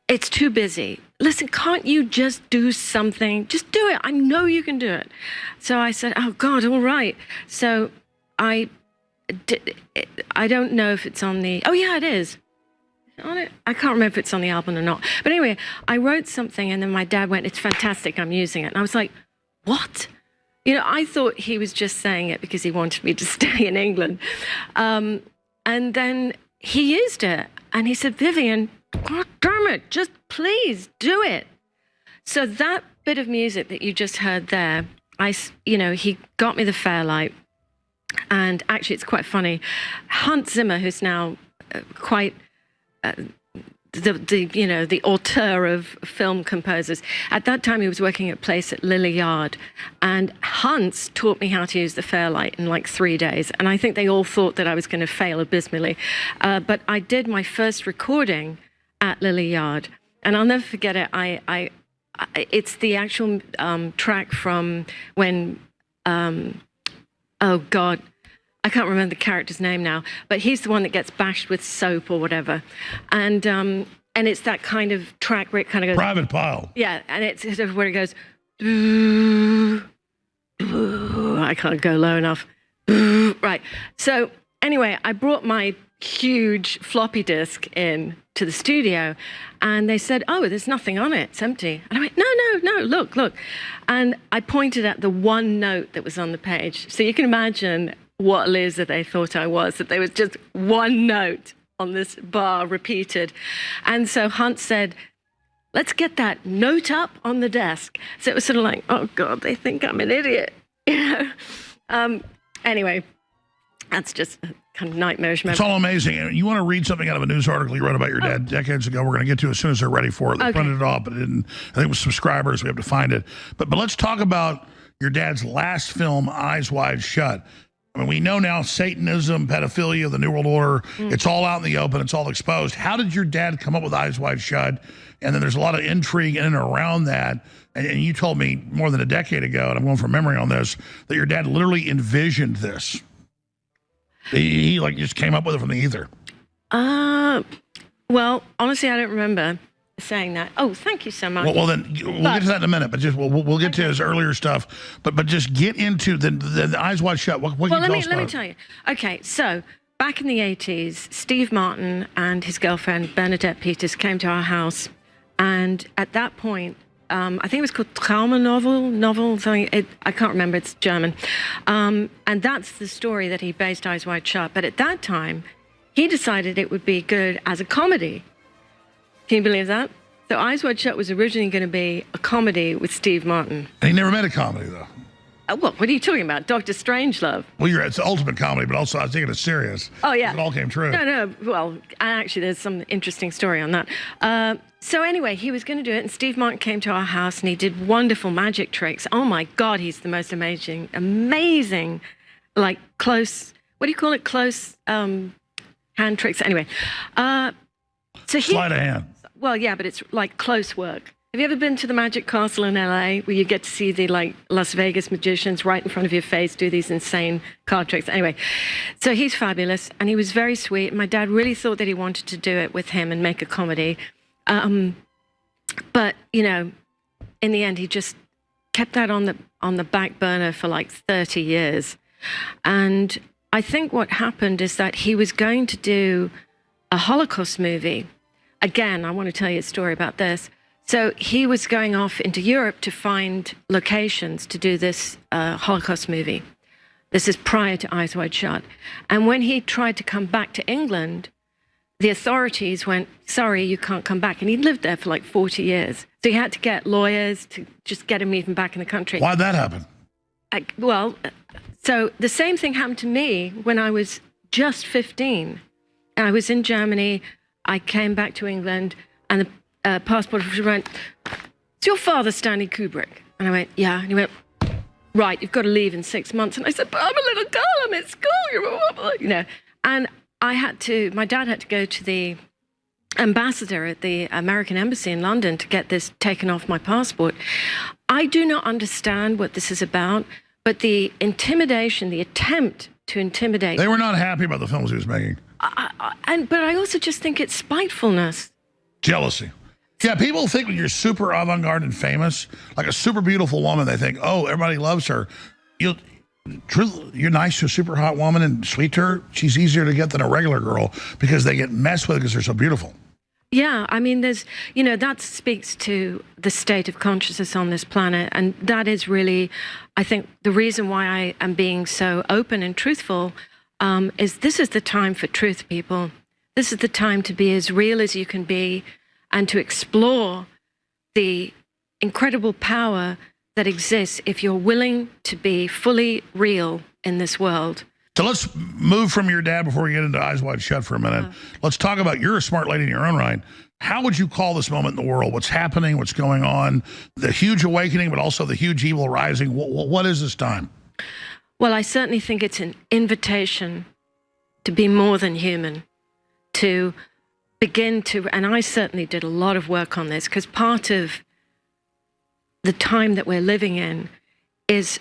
it's too busy. Listen, can't you just do something? Just do it. I know you can do it. So I said, oh, God, all right. So I don't know if it's on the... Oh, yeah, it is. On it? I can't remember if it's on the album or not. But anyway, I wrote something, and then my dad went, it's fantastic, I'm using it. And I was like, what? You know, I thought he was just saying it because he wanted me to stay in England. And then he used it, and he said, Vivian, God damn it, just please do it. So that bit of music that you just heard there, he got me the Fairlight. And actually, it's quite funny. Hans Zimmer, who's now quite the auteur of film composers, at that time he was working at a place at Lily Yard, and Hans taught me how to use the Fairlight in like 3 days. And I think they all thought that I was going to fail abysmally, but I did my first recording at Lily Yard, and I'll never forget it. It's the actual track from when. Oh, God, I can't remember the character's name now, but he's the one that gets bashed with soap or whatever. And it's that kind of track where it kind of goes... Private Pile. Yeah, and it's sort of where it goes... I can't go low enough. Right. So anyway, I brought my huge floppy disk in to the studio, and they said, oh, there's nothing on it, it's empty. And I went, no, look. And I pointed at the one note that was on the page. So you can imagine what loser they thought I was, that there was just one note on this bar repeated. And so Hunt said, let's get that note up on the desk. So it was sort of like, oh God, they think I'm an idiot. Anyway, that's just a kind of nightmarish memory. It's all amazing. And you want to read something out of a news article you wrote about your dad decades ago? We're going to get to it as soon as they're ready for it. They printed it off, but it didn't. I think it was subscribers. We have to find it. But let's talk about your dad's last film, Eyes Wide Shut. I mean, we know now Satanism, pedophilia, the New World Order, it's all out in the open, it's all exposed. How did your dad come up with Eyes Wide Shut? And then there's a lot of intrigue in and around that. And you told me more than a decade ago, and I'm going from memory on this, that your dad literally envisioned this. He like just came up with it from the ether. Well, honestly, I don't remember saying that. Oh, thank you so much. Well then we'll get to that in a minute, but just we'll get to his earlier stuff. But just get into the Eyes Wide Shut. What can you tell us about let me tell you. Okay, so back in the 80s, Steve Martin and his girlfriend Bernadette Peters came to our house, and at that point, I think it was called Trauma novel, something. I can't remember. It's German, and that's the story that he based Eyes Wide Shut. But at that time, he decided it would be good as a comedy. Can you believe that? So Eyes Wide Shut was originally going to be a comedy with Steve Martin. And he never made a comedy, though. What are you talking about? Dr. Strangelove. Well, it's the ultimate comedy, but also I was thinking it's serious. Oh, yeah. It all came true. No. Well, actually, there's some interesting story on that. So anyway, he was going to do it, and Steve Martin came to our house, and he did wonderful magic tricks. Oh, my God, he's the most amazing, like close, what do you call it? Close hand tricks. Anyway. Sleight of hand. Well, yeah, but it's like close work. Have you ever been to the Magic Castle in LA where you get to see the like Las Vegas magicians right in front of your face do these insane card tricks? Anyway, so he's fabulous and he was very sweet. My dad really thought that he wanted to do it with him and make a comedy. But, you know, in the end, he just kept that on the back burner for like 30 years. And I think what happened is that he was going to do a Holocaust movie. Again, I want to tell you a story about this. So he was going off into Europe to find locations to do this Holocaust movie. This is prior to Eyes Wide Shut. And when he tried to come back to England, the authorities went, sorry, you can't come back. And he'd lived there for like 40 years. So he had to get lawyers to just get him even back in the country. Why'd that happen? So the same thing happened to me when I was just 15. And I was in Germany. I came back to England, and the passport officer went, "Is your father Stanley Kubrick?" And I went, "Yeah." And he went, "Right, you've got to leave in 6 months." And I said, "But I'm a little girl, I'm at school," you know. And my dad had to go to the ambassador at the American Embassy in London to get this taken off my passport. I do not understand what this is about, but the intimidation, the attempt to intimidate. They were not happy about the films he was making. But I also just think it's spitefulness. Jealousy. Yeah, people think when you're super avant-garde and famous, like a super beautiful woman, they think, oh, everybody loves her. You're nice to a super hot woman and sweet to her, she's easier to get than a regular girl because they get messed with because they're so beautiful. Yeah, I mean, that speaks to the state of consciousness on this planet. And that is really, I think, the reason why I am being so open and truthful is this is the time for truth, people. This is the time to be as real as you can be and to explore the incredible power that exists if you're willing to be fully real in this world. So let's move from your dad before we get into Eyes Wide Shut for a minute. Let's talk about, you're a smart lady in your own right. How would you call this moment in the world? What's happening? What's going on? The huge awakening, but also the huge evil rising. What is this time? Well, I certainly think it's an invitation to be more than human, to begin to, and I certainly did a lot of work on this, because part of the time that we're living in is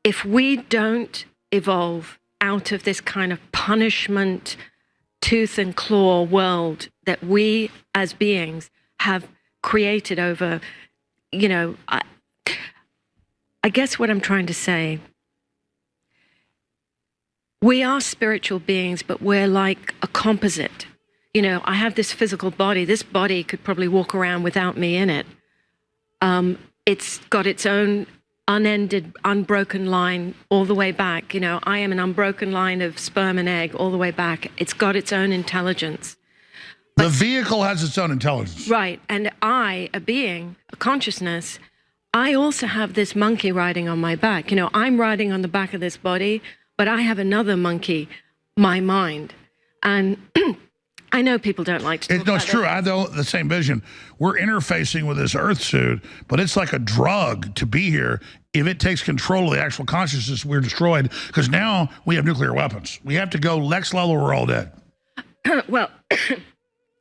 if we don't evolve out of this kind of punishment, tooth and claw world that we as beings have created over, I guess what I'm trying to say, we are spiritual beings, but we're like a composite. I have this physical body. This body could probably walk around without me in it. It's got its own unended, unbroken line all the way back. I am an unbroken line of sperm and egg all the way back. It's got its own intelligence. The vehicle has its own intelligence. Right. And I, a being, a consciousness, I also have this monkey riding on my back. I'm riding on the back of this body, but I have another monkey, my mind. And I know people don't like to talk No, about it's true. it. I know the same vision. We're interfacing with this Earth suit, but it's like a drug to be here. If it takes control of the actual consciousness, we're destroyed, because now we have nuclear weapons. We have to go next level, we're all dead. Well,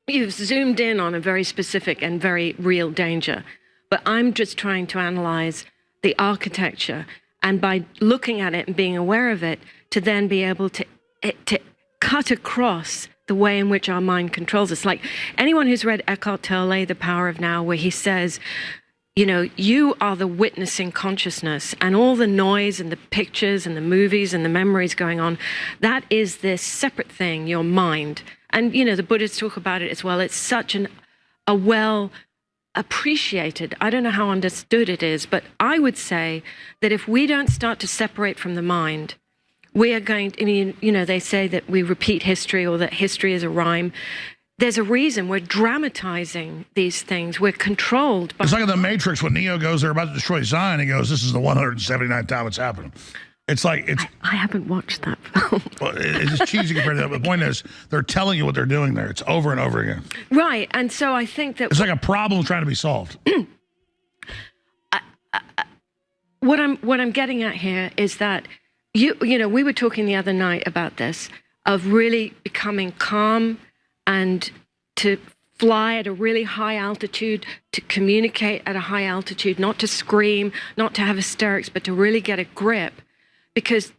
you've zoomed in on a very specific and very real danger, but I'm just trying to analyze the architecture, and by looking at it and being aware of it, to then be able to cut across the way in which our mind controls us. Like anyone who's read Eckhart Tolle, The Power of Now, where he says, you know, you are the witnessing consciousness, and all the noise and the pictures and the movies and the memories going on, that is this separate thing, your mind. And, you know, the Buddhists talk about it as well. It's such a well appreciated, I don't know how understood it is, but I would say that if we don't start to separate from the mind, we are going to, I mean, you know, they say that we repeat history, or that history is a rhyme. There's a reason we're dramatizing these things. We're controlled by... It's like in The Matrix when Neo goes, they're about to destroy Zion. He goes, this is the 179th time it's happened. It's like... I haven't watched that film. Well, it's just cheesy compared to that. But the point is, they're telling you what they're doing there. It's over and over again. Right. And so I think that... It's like a problem trying to be solved. What I'm getting at here is that, you know, we were talking the other night about this, of really becoming calm and to fly at a really high altitude, to communicate at a high altitude, not to scream, not to have hysterics, but to really get a grip. Because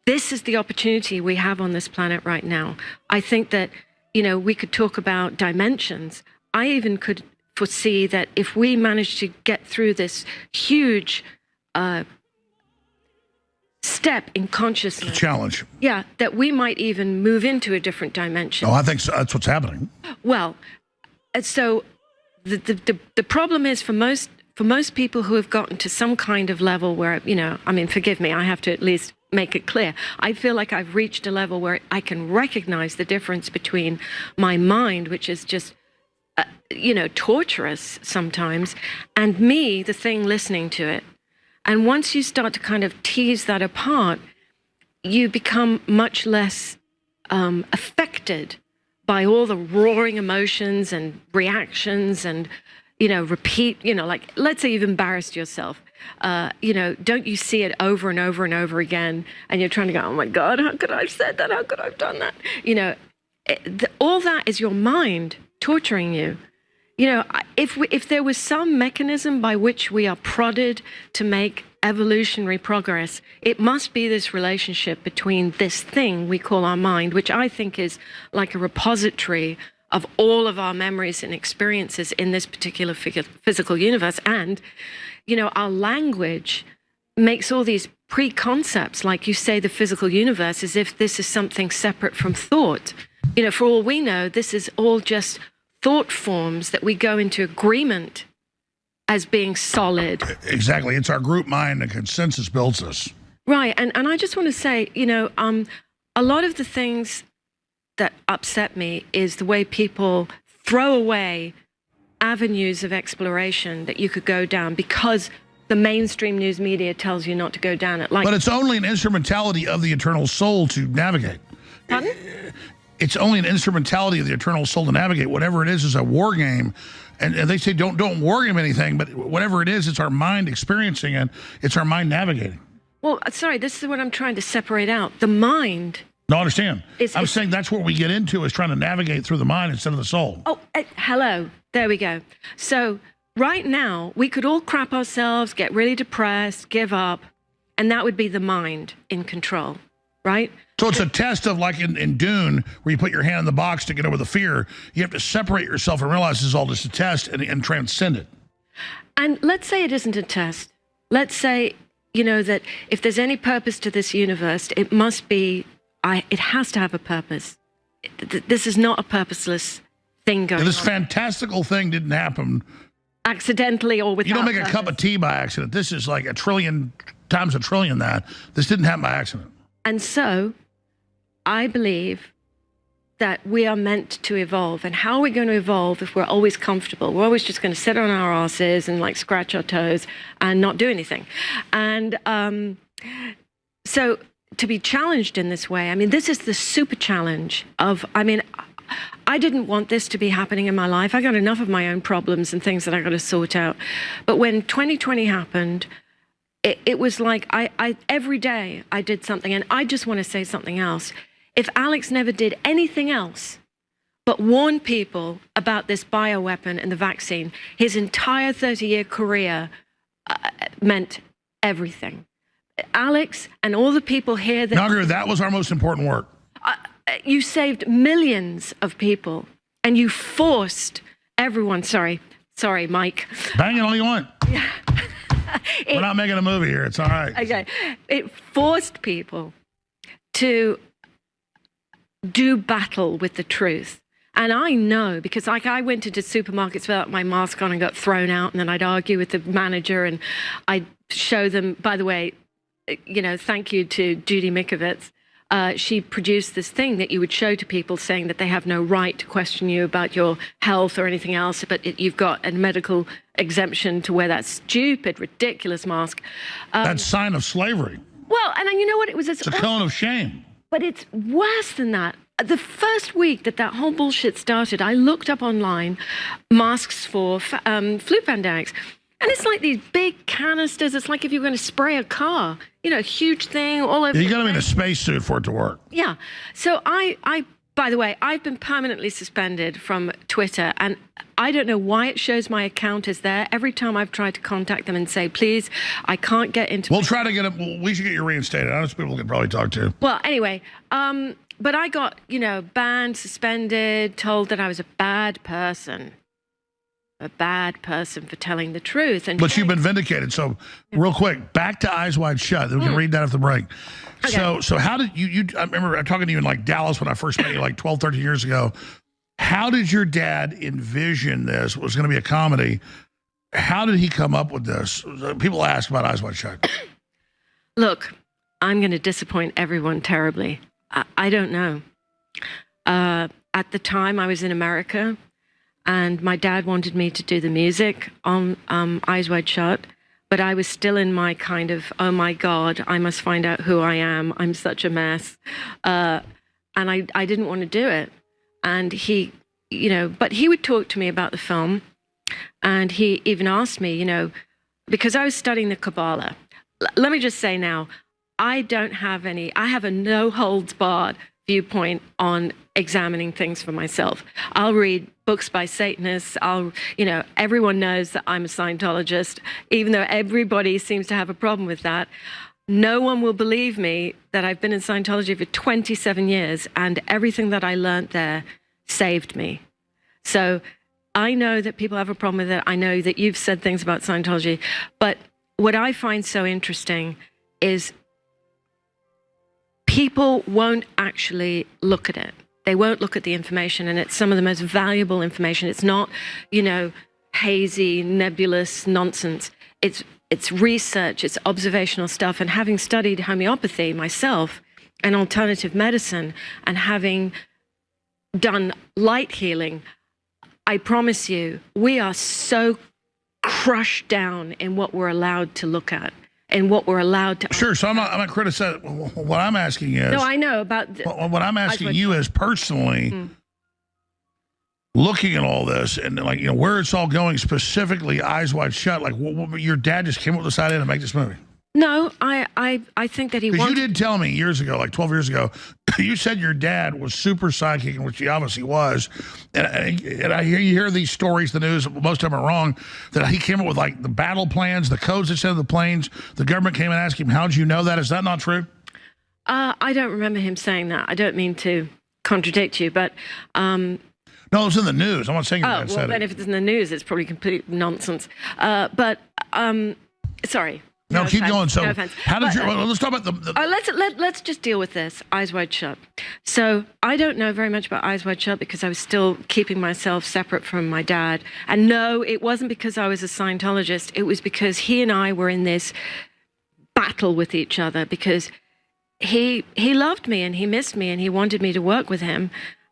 this is the opportunity we have on this planet right now. I think that, you know, we could talk about dimensions. I even could foresee that if we manage to get through this huge step in consciousness, Challenge. yeah, that we might even move into a different dimension. Oh, I think so. That's what's happening. Well, so the problem is for most people who have gotten to some kind of level where, you know, I mean, forgive me, I have to at least make it clear. I feel like I've reached a level where I can recognize the difference between my mind, which is just, you know, torturous sometimes, and me, the thing listening to it. And once you start to kind of tease that apart, you become much less affected by all the roaring emotions and reactions and, you know, repeat, you know, like, let's say you've embarrassed yourself. You know, don't you see it over and over and over again? And you're trying to go, oh my God, how could I have said that? How could I have done that? You know, all that is your mind torturing you. You know, if there was some mechanism by which we are prodded to make evolutionary progress, it must be this relationship between this thing we call our mind, which I think is like a repository of all of our memories and experiences in this particular physical universe. And, you know, our language makes all these preconcepts, like you say, the physical universe, as if this is something separate from thought. You know, for all we know, this is all just thought forms that we go into agreement as being solid. Exactly. It's our group mind, and consensus builds us. Right. And I just want to say, you know, a lot of the things that upset me is the way people throw away avenues of exploration that you could go down because the mainstream news media tells you not to go down it. Like, but it's only an instrumentality of the eternal soul to navigate. pardon? It's only an instrumentality of the eternal soul to navigate. Whatever it is a war game. And they say don't war game anything, but whatever it is, it's our mind experiencing it. It's our mind navigating. Well, sorry, this is what I'm trying to separate out. The mind. No, I understand. I'm saying that's what we get into, is trying to navigate through the mind instead of the soul. Oh, hello. There we go. So right now, we could all crap ourselves, get really depressed, give up, and that would be the mind in control, right? So it's a test of, like in Dune, where you put your hand in the box to get over the fear. You have to separate yourself and realize this is all just a test and transcend it. And let's say it isn't a test. Let's say, you know, that if there's any purpose to this universe, it must be, it has to have a purpose. This is not a purposeless thing going on. This fantastical thing didn't happen accidentally or without You don't make purpose. a cup of tea by accident. This is like a trillion times a trillion that. This didn't happen by accident. And so I believe that we are meant to evolve. And how are we going to evolve if we're always comfortable? We're always just going to sit on our asses and like scratch our toes and not do anything. And so to be challenged in this way, I mean, this is the super challenge of, I mean, I didn't want this to be happening in my life. I got enough of my own problems and things that I got to sort out. But when 2020 happened, it was like every day I did something. And I just want to say something else. If Alex never did anything else but warn people about this bioweapon and the vaccine, his entire 30-year career meant everything. Alex and all the people here that... Nagar, that was our most important work. You saved millions of people, and you forced everyone... Sorry, Mike. Bang it all you want. Yeah. We're not making a movie here. It's all right. Okay. It forced people to do battle with the truth. And I know, because like I went into supermarkets without my mask on and got thrown out, and then I'd argue with the manager and I'd show them, by the way, you know, thank you to Judy Mikovits. She produced this thing that you would show to people saying that they have no right to question you about your health or anything else, but you've got a medical exemption to wear that stupid, ridiculous mask. That's a sign of slavery. Well, and you know what? It's a cone of shame. But it's worse than that. The first week that whole bullshit started, I looked up online masks for flu pandemics. And it's like these big canisters. It's like if you're going to spray a car, you know, a huge thing all over. You got to be in a spacesuit for it to work. Yeah. So by the way, I've been permanently suspended from Twitter, and I don't know why it shows my account is there. Every time I've tried to contact them and say, please, I can't get into... We'll try to get it. We should get you reinstated. Honest people can probably talk to. Well, anyway, but I got, you know, banned, suspended, told that I was a bad person for telling the truth. But you've been vindicated. So real quick, back to Eyes Wide Shut. We can read that after the break. Okay. So how did you, I remember talking to you in like Dallas when I first met you like 12, 13 years ago. How did your dad envision this? It was going to be a comedy. How did he come up with this? People ask about Eyes Wide Shut. Look, I'm going to disappoint everyone terribly. I don't know. At the time I was in America, and my dad wanted me to do the music on Eyes Wide Shut, but I was still in my kind of, oh my God, I must find out who I am. I'm such a mess. And I didn't want to do it. And he, you know, but he would talk to me about the film. And he even asked me, you know, because I was studying the Kabbalah. Let me just say now, I have a no holds barred viewpoint on examining things for myself. I'll read books by Satanists. You know, everyone knows that I'm a Scientologist, even though everybody seems to have a problem with that. No one will believe me that I've been in Scientology for 27 years, and everything that I learned there saved me. So I know that people have a problem with it. I know that you've said things about Scientology, but what I find so interesting is people won't actually look at it. They won't look at the information, and it's some of the most valuable information. It's not, you know, hazy, nebulous nonsense. It's research, it's observational stuff. And having studied homeopathy myself and alternative medicine, and having done light healing, I promise you, we are so crushed down in what we're allowed to look at and what we're allowed to... Sure, so I'm not criticizing. What I'm asking is... No, I know about... What I'm asking you is personally, looking at all this and, like, you know, where it's all going, specifically Eyes Wide Shut, like, your dad just came up with this idea to make this movie? No, I think that he wanted... Because you did tell me years ago, like 12 years ago, you said your dad was super psychic, which he obviously was. And I hear these stories, the news, most of them are wrong, that he came up with like the battle plans, the codes that sent the planes. The government came and asked him, how'd you know that? Is that not true? I don't remember him saying that. I don't mean to contradict you, but... No, it was in the news. I'm not saying your dad said it. Then if it's in the news, it's probably complete nonsense. Sorry. No, keep offense. going. So, no offense. How did let's talk about let's just deal with this. Eyes Wide Shut. So I don't know very much about Eyes Wide Shut because I was still keeping myself separate from my dad. And no, it wasn't because I was a Scientologist. It was because he and I were in this battle with each other, because he loved me and he missed me and he wanted me to work with him,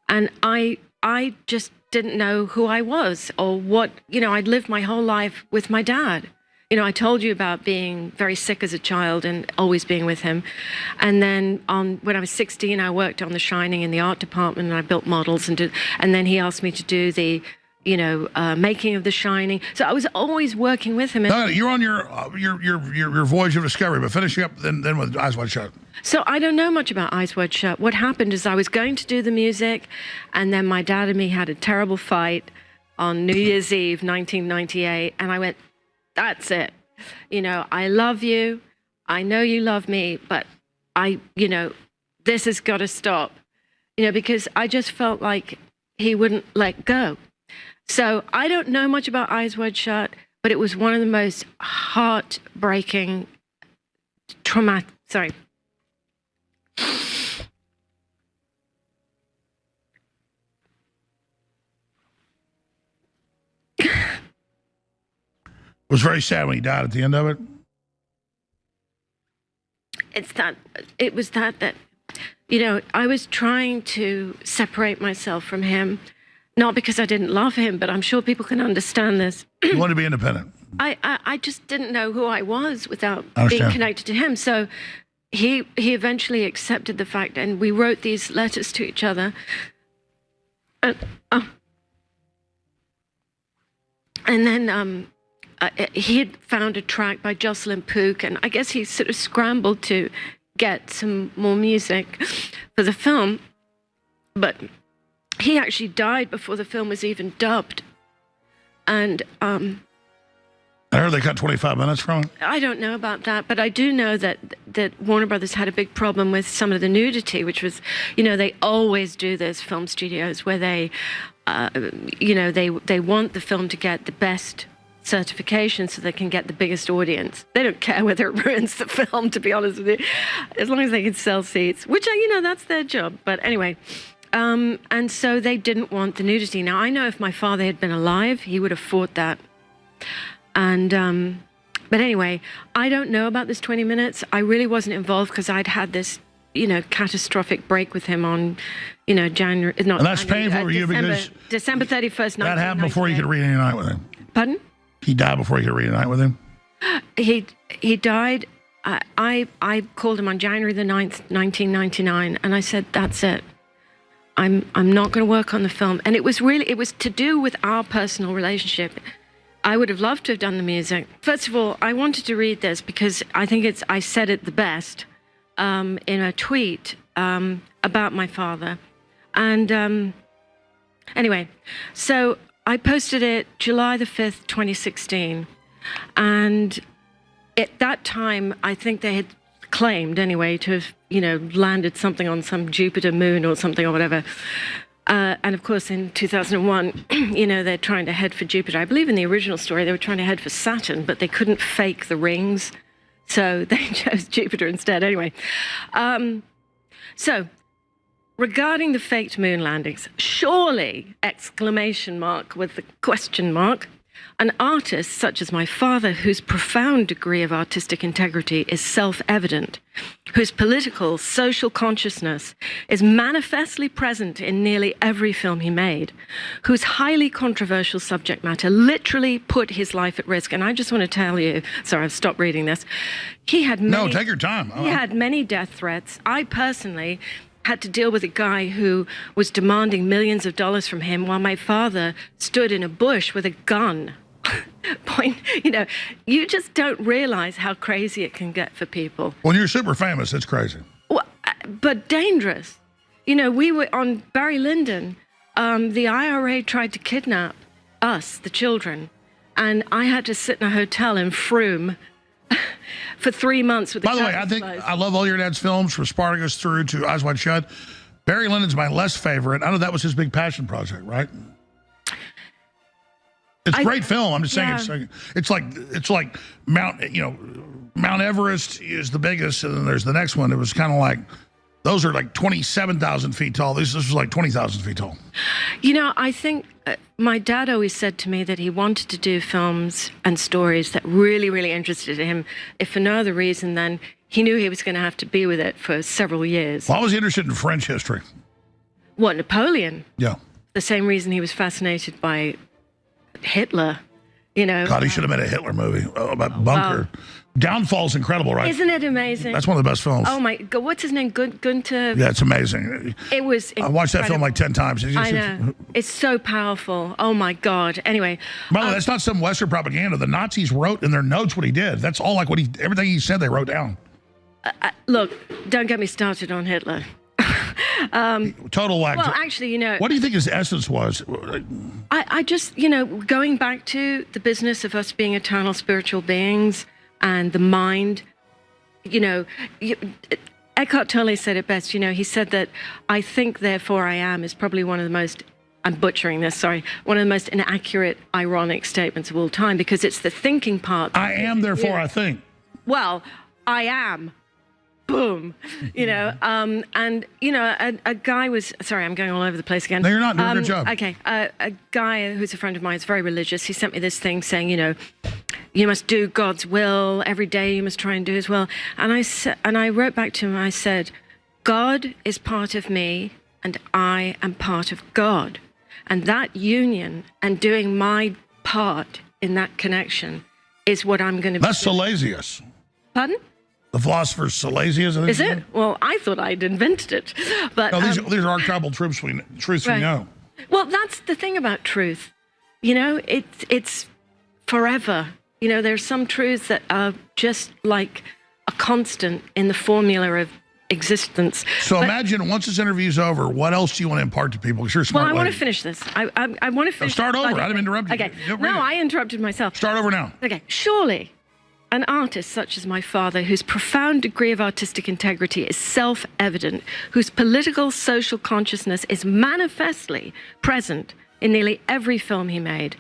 and I just didn't know who I was or what. You know, I'd lived my whole life with my dad. You know, I told you about being very sick as a child and always being with him. And then when I was 16, I worked on The Shining in the art department, and I built models, and then he asked me to do the, you know, making of The Shining. So I was always working with him. No, you're on your voyage of discovery, but finishing up then with Eyes Wide Shut. So I don't know much about Eyes Wide Shut. What happened is I was going to do the music, and then my dad and me had a terrible fight on New Year's Eve, 1998, and I went, that's it. You know, I love you. I know you love me, but you know, this has got to stop. You know, because I just felt like he wouldn't let go. So I don't know much about Eyes Wide Shut, but it was one of the most heartbreaking, traumatic, sorry. It was very sad when he died at the end of it. It was that, you know, I was trying to separate myself from him, not because I didn't love him, but I'm sure people can understand this. You wanted to be independent. I just didn't know who I was without being connected to him. So he eventually accepted the fact, and we wrote these letters to each other. And then he had found a track by Jocelyn Pook, and I guess he sort of scrambled to get some more music for the film. But he actually died before the film was even dubbed. And I heard they cut 25 minutes from it. I don't know about that, but I do know that Warner Brothers had a big problem with some of the nudity, which was, you know, they always do this, film studios, where they, you know, they want the film to get the best certification so they can get the biggest audience. They don't care whether it ruins the film, to be honest with you, as long as they can sell seats, which, you know, that's their job. But anyway, and so they didn't want the nudity. Now, I know if my father had been alive, he would have fought that. And, but anyway, I don't know about this 20 minutes. I really wasn't involved because I'd had this, you know, catastrophic break with him on, you know, January, not and that's January, painful for you because December 31st, that happened before you could reunite with him. Pardon? He died before you could reunite with him? He died, I called him on January the 9th, 1999, and I said, that's it. I'm not going to work on the film. And it was to do with our personal relationship. I would have loved to have done the music. First of all, I wanted to read this because I think I said it the best in a tweet about my father. And anyway, so I posted it July the 5th, 2016. And at that time, I think they had claimed anyway to have, you know, landed something on some Jupiter moon or something or whatever. And of course, in 2001, you know, they're trying to head for Jupiter. I believe in the original story, they were trying to head for Saturn, but they couldn't fake the rings. So they chose Jupiter instead. Anyway, so regarding the faked moon landings, surely, exclamation mark with the question mark, an artist such as my father, whose profound degree of artistic integrity is self-evident, whose political, social consciousness is manifestly present in nearly every film he made, whose highly controversial subject matter literally put his life at risk. And I just want to tell you, sorry, I've stopped reading this. He had many, no, take your time. He had many death threats. I personally had to deal with a guy who was demanding millions of dollars from him while my father stood in a bush with a gun. Point, you know, you just don't realize how crazy it can get for people. When you're super famous, it's crazy. Well, but dangerous. You know, we were on Barry Lyndon. The IRA tried to kidnap us, the children, and I had to sit in a hotel in Frome for 3 months with the By the way, I love all your dad's films, from Spartacus through to Eyes Wide Shut. Barry Lyndon's my less favorite. I know that was his big passion project, right? It's a great film. I'm just saying, it's like Mount Everest is the biggest, and then there's the next one. It was kind of like, those are like 27,000 feet tall. This was like 20,000 feet tall. You know, I think my dad always said to me that he wanted to do films and stories that really, really interested him. If for no other reason, then he knew he was going to have to be with it for several years. Why was he interested in French history? What, Napoleon? Yeah. The same reason he was fascinated by Hitler. You know, God, he should have made a Hitler movie about Bunker. Wow. Downfall's incredible, right? Isn't it amazing? That's one of the best films. Oh my God, what's his name? Gunter. Yeah, it's amazing. It was. I watched that film like 10 times. I know. It's so powerful. Oh my God. Anyway. By the way, that's not some Western propaganda. The Nazis wrote in their notes what he did. That's all like everything he said they wrote down. Look, don't get me started on Hitler. Total whack. Well, actually, you know. What do you think his essence was? I just, you know, going back to the business of us being eternal spiritual beings and the mind, you know, Eckhart Tolle said it best. You know, he said that I think, therefore I am is probably one of the most, I'm butchering this, sorry, one of the most inaccurate, ironic statements of all time, because it's the thinking part. I am, therefore I think. Well, I am. Boom, you know, and you know, a guy was, sorry, I'm going all over the place again. No, you're not doing a good job. Okay, a guy who's a friend of mine is very religious. He sent me this thing saying, you know, you must do God's will every day. You must try and do His will. And I wrote back to him. I said, God is part of me, and I am part of God, and that union and doing my part in that connection is what I'm going to. That's Salesius. Pardon? The philosopher Salesius. Is it? Well, I thought I'd invented it, but no, these are archetypal truths we know. Well, that's the thing about truth. You know, it's forever. You know, there's some truths that are just like a constant in the formula of existence. So imagine once this interview's over, what else do you want to impart to people? Because you're a smart Well, I want lady. to finish this. I want to finish. Start over. I didn't interrupt you. Okay. No, I interrupted myself. Start over now. Okay. Surely, an artist such as my father, whose profound degree of artistic integrity is self-evident, whose political social consciousness is manifestly present in nearly every film he made,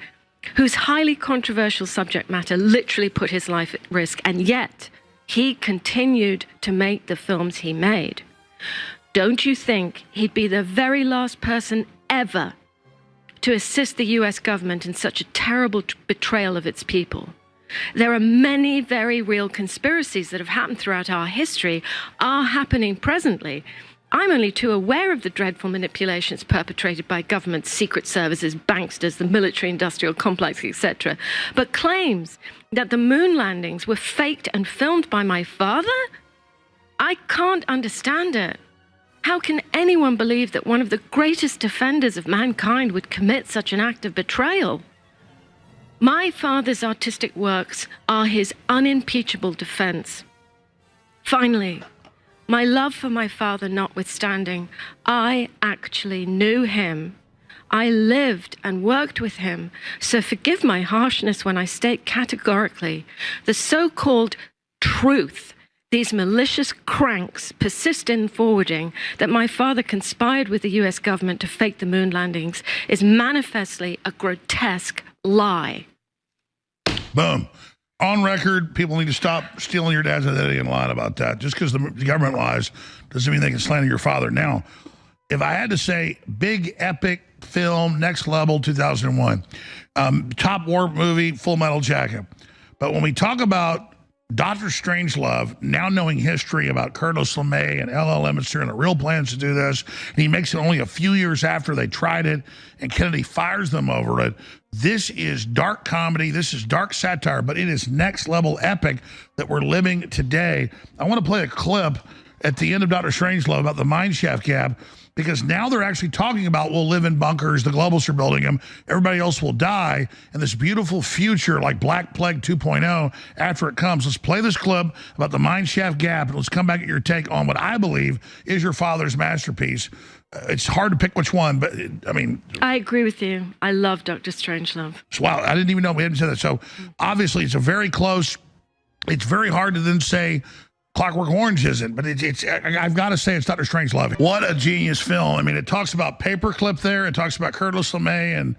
whose highly controversial subject matter literally put his life at risk, and yet he continued to make the films he made. Don't you think he'd be the very last person ever to assist the US government in such a terrible betrayal of its people? There are many very real conspiracies that have happened throughout our history, are happening presently. I'm only too aware of the dreadful manipulations perpetrated by governments, secret services, banksters, the military-industrial complex, etc. But claims that the moon landings were faked and filmed by my father? I can't understand it. How can anyone believe that one of the greatest defenders of mankind would commit such an act of betrayal? My father's artistic works are his unimpeachable defense. Finally, my love for my father notwithstanding, I actually knew him. I lived and worked with him, so forgive my harshness when I state categorically the so-called truth these malicious cranks persist in forwarding, that my father conspired with the US government to fake the moon landings, is manifestly a grotesque lie. Boom. On record, people need to stop stealing your dad's identity and lying about that. Just because the government lies doesn't mean they can slander your father. Now, if I had to say big, epic film, next level, 2001, top war movie, Full Metal Jacket. But when we talk about Dr. Strangelove, now knowing history about Curtis LeMay and L.L. Emetser and the real plans to do this, and he makes it only a few years after they tried it, and Kennedy fires them over it. This is dark comedy, this is dark satire, but it is next level epic that we're living today. I want to play a clip at the end of Dr. Strangelove about the mine shaft gap, because now they're actually talking about we'll live in bunkers, the globalists are building them, everybody else will die, and this beautiful future like Black Plague 2.0 after it comes. Let's play this clip about the mine shaft gap, and let's come back at your take on what I believe is your father's masterpiece. It's hard to pick which one, but I mean... I agree with you. I love Dr. Strangelove. Wow, I didn't even know we hadn't said that. So obviously it's a very close, it's very hard to then say Clockwork Orange isn't, but I've got to say it's Dr. Strangelove. What a genius film. I mean, it talks about Paperclip there. It talks about Curtis LeMay and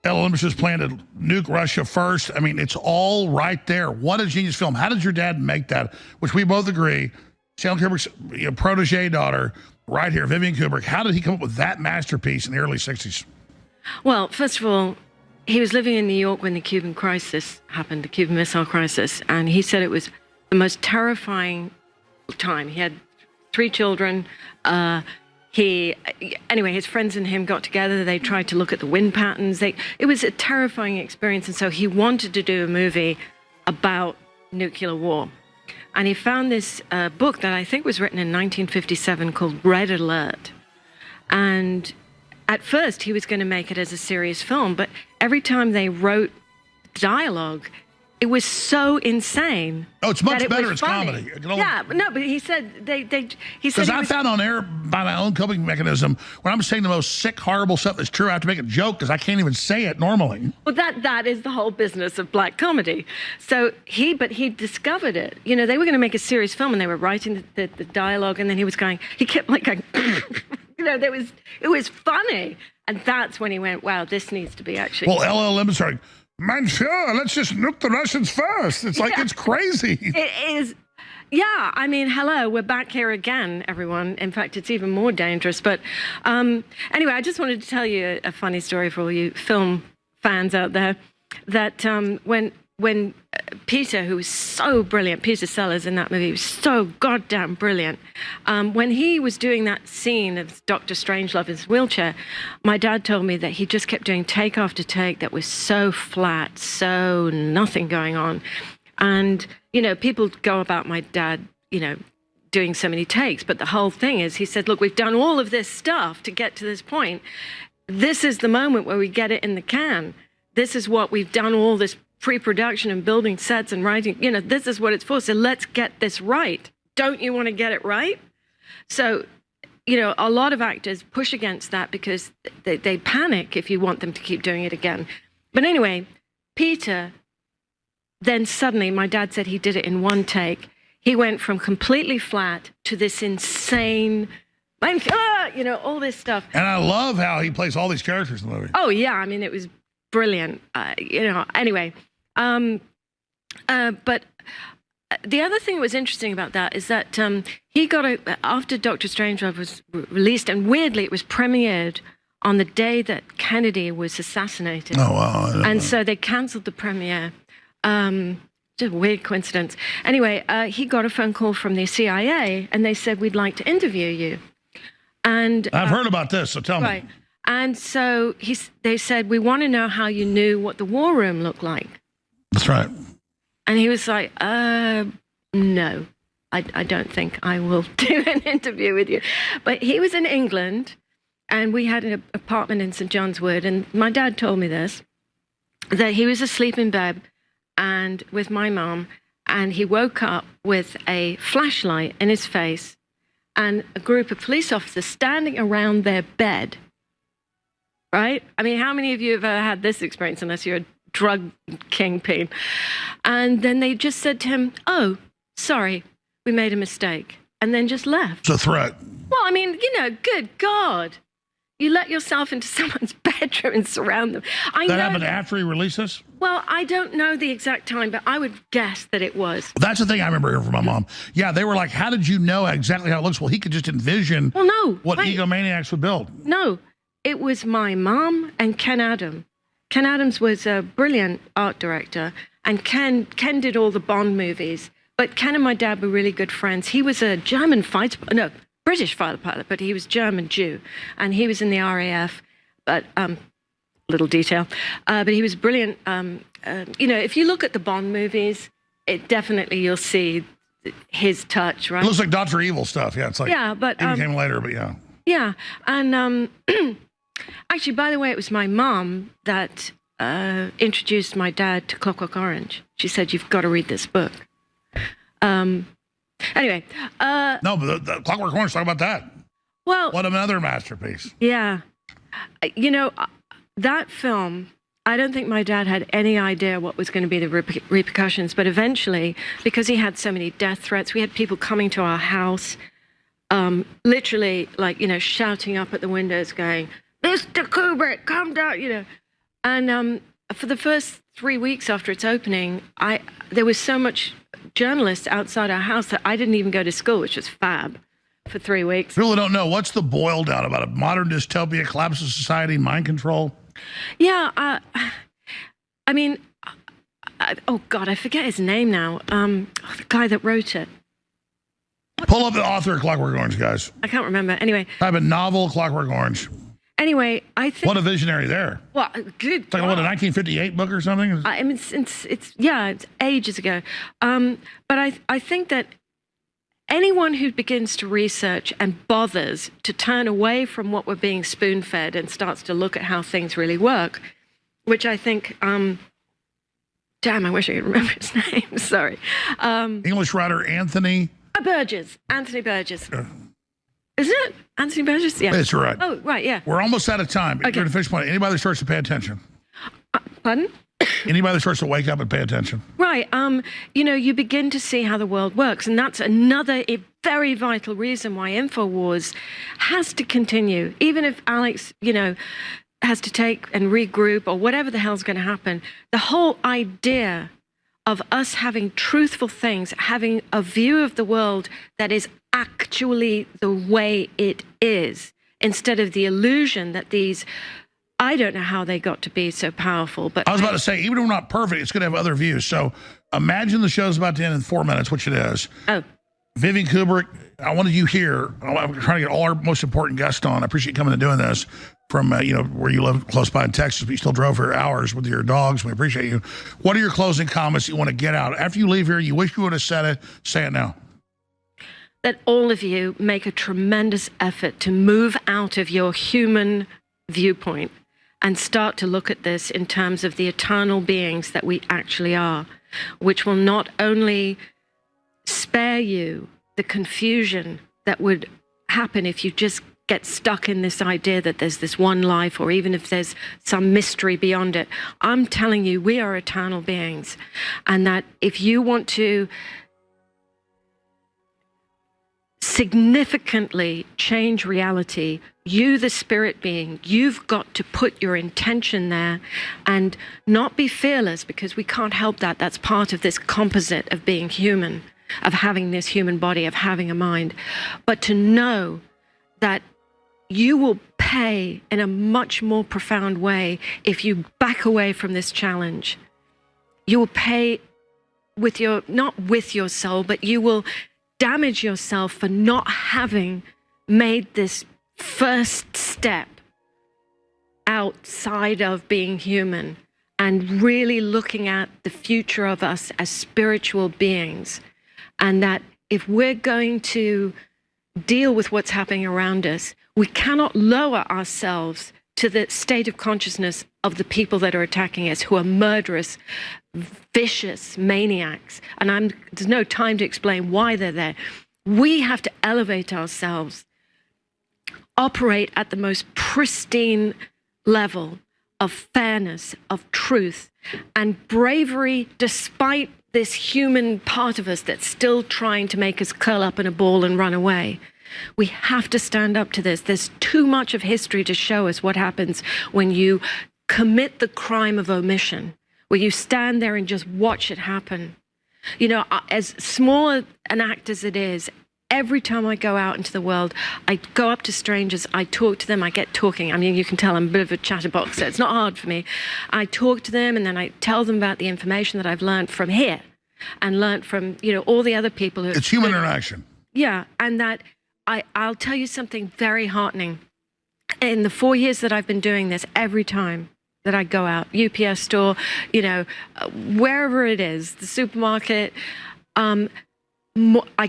L.L. Emetser's plan to nuke Russia first. I mean, it's all right there. What a genius film. How did your dad make that? Which we both agree, Stanley Kubrick's protege daughter, right here, Vivian Kubrick. How did he come up with that masterpiece in the early 60s? Well, first of all, he was living in New York when the Cuban crisis happened, the Cuban Missile Crisis, and he said it was the most terrifying time. He had 3 children. anyway, his friends and him got together. They tried to look at the wind patterns. It was a terrifying experience. And so he wanted to do a movie about nuclear war. And he found this book that I think was written in 1957 called Red Alert. And at first he was going to make it as a serious film, but every time they wrote dialogue, it was so insane. Oh, it's much better. It's funny. comedy. Yeah, but no, but he said he said because I found on air by my own coping mechanism when I'm saying the most sick, horrible stuff that's true, I have to make a joke because I can't even say it normally. Well, that is the whole business of black comedy. So he discovered it. You know, they were going to make a serious film and they were writing the dialogue, and then he kept like going, you know, it was funny, and that's when he went, wow, this needs to be actually. Well, LLM started. Man, sure, let's just nuke the Russians first. It's like, it's crazy. It is. Yeah, I mean, hello, we're back here again, everyone. In fact, it's even more dangerous. But anyway, I just wanted to tell you a funny story for all you film fans out there, that when Peter, who was so brilliant, Peter Sellers in that movie was so goddamn brilliant. When he was doing that scene of Dr. Strangelove in his wheelchair, my dad told me that he just kept doing take after take that was so flat, so nothing going on. And, you know, people go about my dad, you know, doing so many takes, but the whole thing is, he said, look, we've done all of this stuff to get to this point. This is the moment where we get it in the can. This is what we've done, all this pre-production and building sets and writing, you know, this is what it's for. So let's get this right. Don't you want to get it right? So, you know, a lot of actors push against that because they panic if you want them to keep doing it again. But anyway, Peter, then suddenly, my dad said he did it in one take. He went from completely flat to this insane, you know, all this stuff. And I love how he plays all these characters in the movie. Oh, yeah. I mean, it was brilliant. You know, anyway. But the other thing that was interesting about that is that he got after Dr. Strangelove was released, and weirdly, it was premiered on the day that Kennedy was assassinated. Oh, wow. And so they canceled the premiere. Just a weird coincidence. Anyway, he got a phone call from the CIA, and they said, we'd like to interview you. And I've heard about this, so tell me. And so they said, we want to know how you knew what the war room looked like. That's right. And he was like, no, I don't think I will do an interview with you. But he was in England, and we had an apartment in St. John's Wood, and my dad told me this, that he was asleep in bed and with my mom, and he woke up with a flashlight in his face and a group of police officers standing around their bed, right? I mean, how many of you have ever had this experience unless you're a drug kingpin? And then they just said to him, oh, sorry, we made a mistake, and then just left. It's a threat. Well, I mean, you know, good God. You let yourself into someone's bedroom and surround them. That happened after he released this? Well, I don't know the exact time, but I would guess that it was. That's the thing I remember hearing from my mom. Yeah, they were like, how did you know exactly how it looks? Well, he could just envision what egomaniacs would build. No, it was my mom and Ken Adam. Ken Adams was a brilliant art director, and Ken did all the Bond movies. But Ken and my dad were really good friends. He was a British fighter pilot, but he was German Jew, and he was in the RAF. But little detail, but he was brilliant. You know, if you look at the Bond movies, it definitely you'll see his touch, right? It looks like Dr. Evil stuff. Yeah, it's like but he came later, but yeah. Yeah, and actually, by the way, it was my mom that introduced my dad to Clockwork Orange. She said, "You've got to read this book." Anyway. No, but the Clockwork Orange, talk about that. Well. What another masterpiece. Yeah. You know, that film, I don't think my dad had any idea what was going to be the repercussions, but eventually, because he had so many death threats, we had people coming to our house, literally, like, you know, shouting up at the windows going, "Mr. Kubrick, come down," you know. And for the first 3 weeks after its opening, there was so much journalists outside our house that I didn't even go to school, which was fab, for 3 weeks. Really don't know. What's the boil down about a modern dystopia, collapse of society, mind control? Yeah, I mean, oh God, I forget his name now. The guy that wrote it. Pull up the author of Clockwork Orange, guys. I can't remember. Anyway. Type in novel Clockwork Orange. Anyway, I think... What a visionary there. Well, good. It's like, what, a 1958 book or something? I mean, it's ages ago. But I think that anyone who begins to research and bothers to turn away from what we're being spoon-fed and starts to look at how things really work, which I think... damn, I wish I could remember his name. Sorry. English writer Anthony... Burgess. Anthony Burgess. Isn't it? Anthony Burgess? Yeah. That's right. Oh, right, yeah. We're almost out of time. Okay. You're at a finish point. Anybody that starts to pay attention. Pardon? Anybody that starts to wake up and pay attention. Right. You know, you begin to see how the world works. And that's another very vital reason why InfoWars has to continue. Even if Alex, you know, has to take and regroup or whatever the hell's going to happen. The whole idea of us having truthful things, having a view of the world that is actually the way it is, instead of the illusion that these, I don't know how they got to be so powerful. But I was about to say, even if we're not perfect, it's going to have other views. So imagine the show's about to end in 4 minutes, which it is. Oh. Vivian Kubrick, I wanted you here. I'm trying to get all our most important guests on. I appreciate you coming and doing this from, you know, where you live close by in Texas, but you still drove for hours with your dogs. We appreciate you. What are your closing comments you want to get out? After you leave here, you wish you would have said it. Say it now. That all of you make a tremendous effort to move out of your human viewpoint and start to look at this in terms of the eternal beings that we actually are, which will not only spare you the confusion that would happen if you just get stuck in this idea that there's this one life, or even if there's some mystery beyond it. I'm telling you, we are eternal beings, and that if you want to significantly change reality, you, the spirit being, you've got to put your intention there and not be fearless, because we can't help that. That's part of this composite of being human, of having this human body, of having a mind. But to know that you will pay in a much more profound way if you back away from this challenge. You will pay with your, not with your soul, but you will damage yourself for not having made this first step outside of being human and really looking at the future of us as spiritual beings. And that if we're going to deal with what's happening around us, we cannot lower ourselves to the state of consciousness of the people that are attacking us, who are murderous, vicious maniacs. And there's no time to explain why they're there. We have to elevate ourselves, operate at the most pristine level of fairness, of truth, and bravery, despite this human part of us that's still trying to make us curl up in a ball and run away. We have to stand up to this. There's too much of history to show us what happens when you commit the crime of omission, where you stand there and just watch it happen. You know, as small an act as it is, every time I go out into the world, I go up to strangers, I talk to them, I get talking. I mean, you can tell I'm a bit of a chatterbox, so it's not hard for me. I talk to them, and then I tell them about the information that I've learned from here and learned from, you know, all the other people who... It's human interaction. Yeah, and that I'll tell you something very heartening. In the 4 years that I've been doing this, every time that I go out, UPS store, you know, wherever it is, the supermarket, I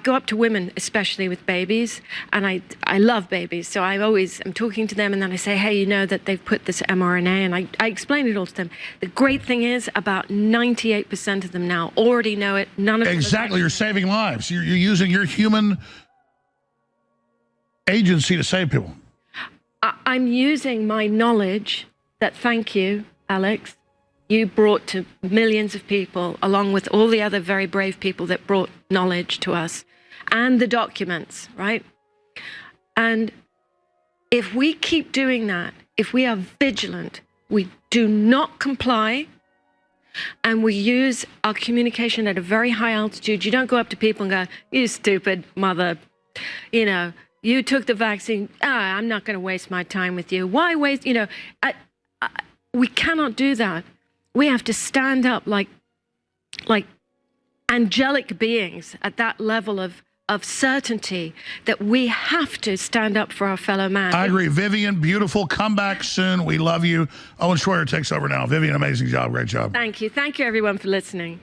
go up to women, especially with babies, and I love babies, so I'm talking to them, and then I say, hey, you know that they've put this mRNA, and I explain it all to them. The great thing is, about 98% of them now already know it. None of them... Exactly, you're saving lives. You're using your human agency to save people. I'm using my knowledge that, thank you, Alex, you brought to millions of people, along with all the other very brave people that brought knowledge to us, and the documents, right? And if we keep doing that, if we are vigilant, we do not comply, and we use our communication at a very high altitude. You don't go up to people and go, you stupid mother, you know, you took the vaccine. I'm not going to waste my time with you. Why waste, you know, we cannot do that. We have to stand up like angelic beings at that level of of certainty that we have to stand up for our fellow man. I agree. Vivian, beautiful. Come back soon. We love you. Owen Schroyer takes over now. Vivian, amazing job. Great job. Thank you. Thank you, everyone, for listening.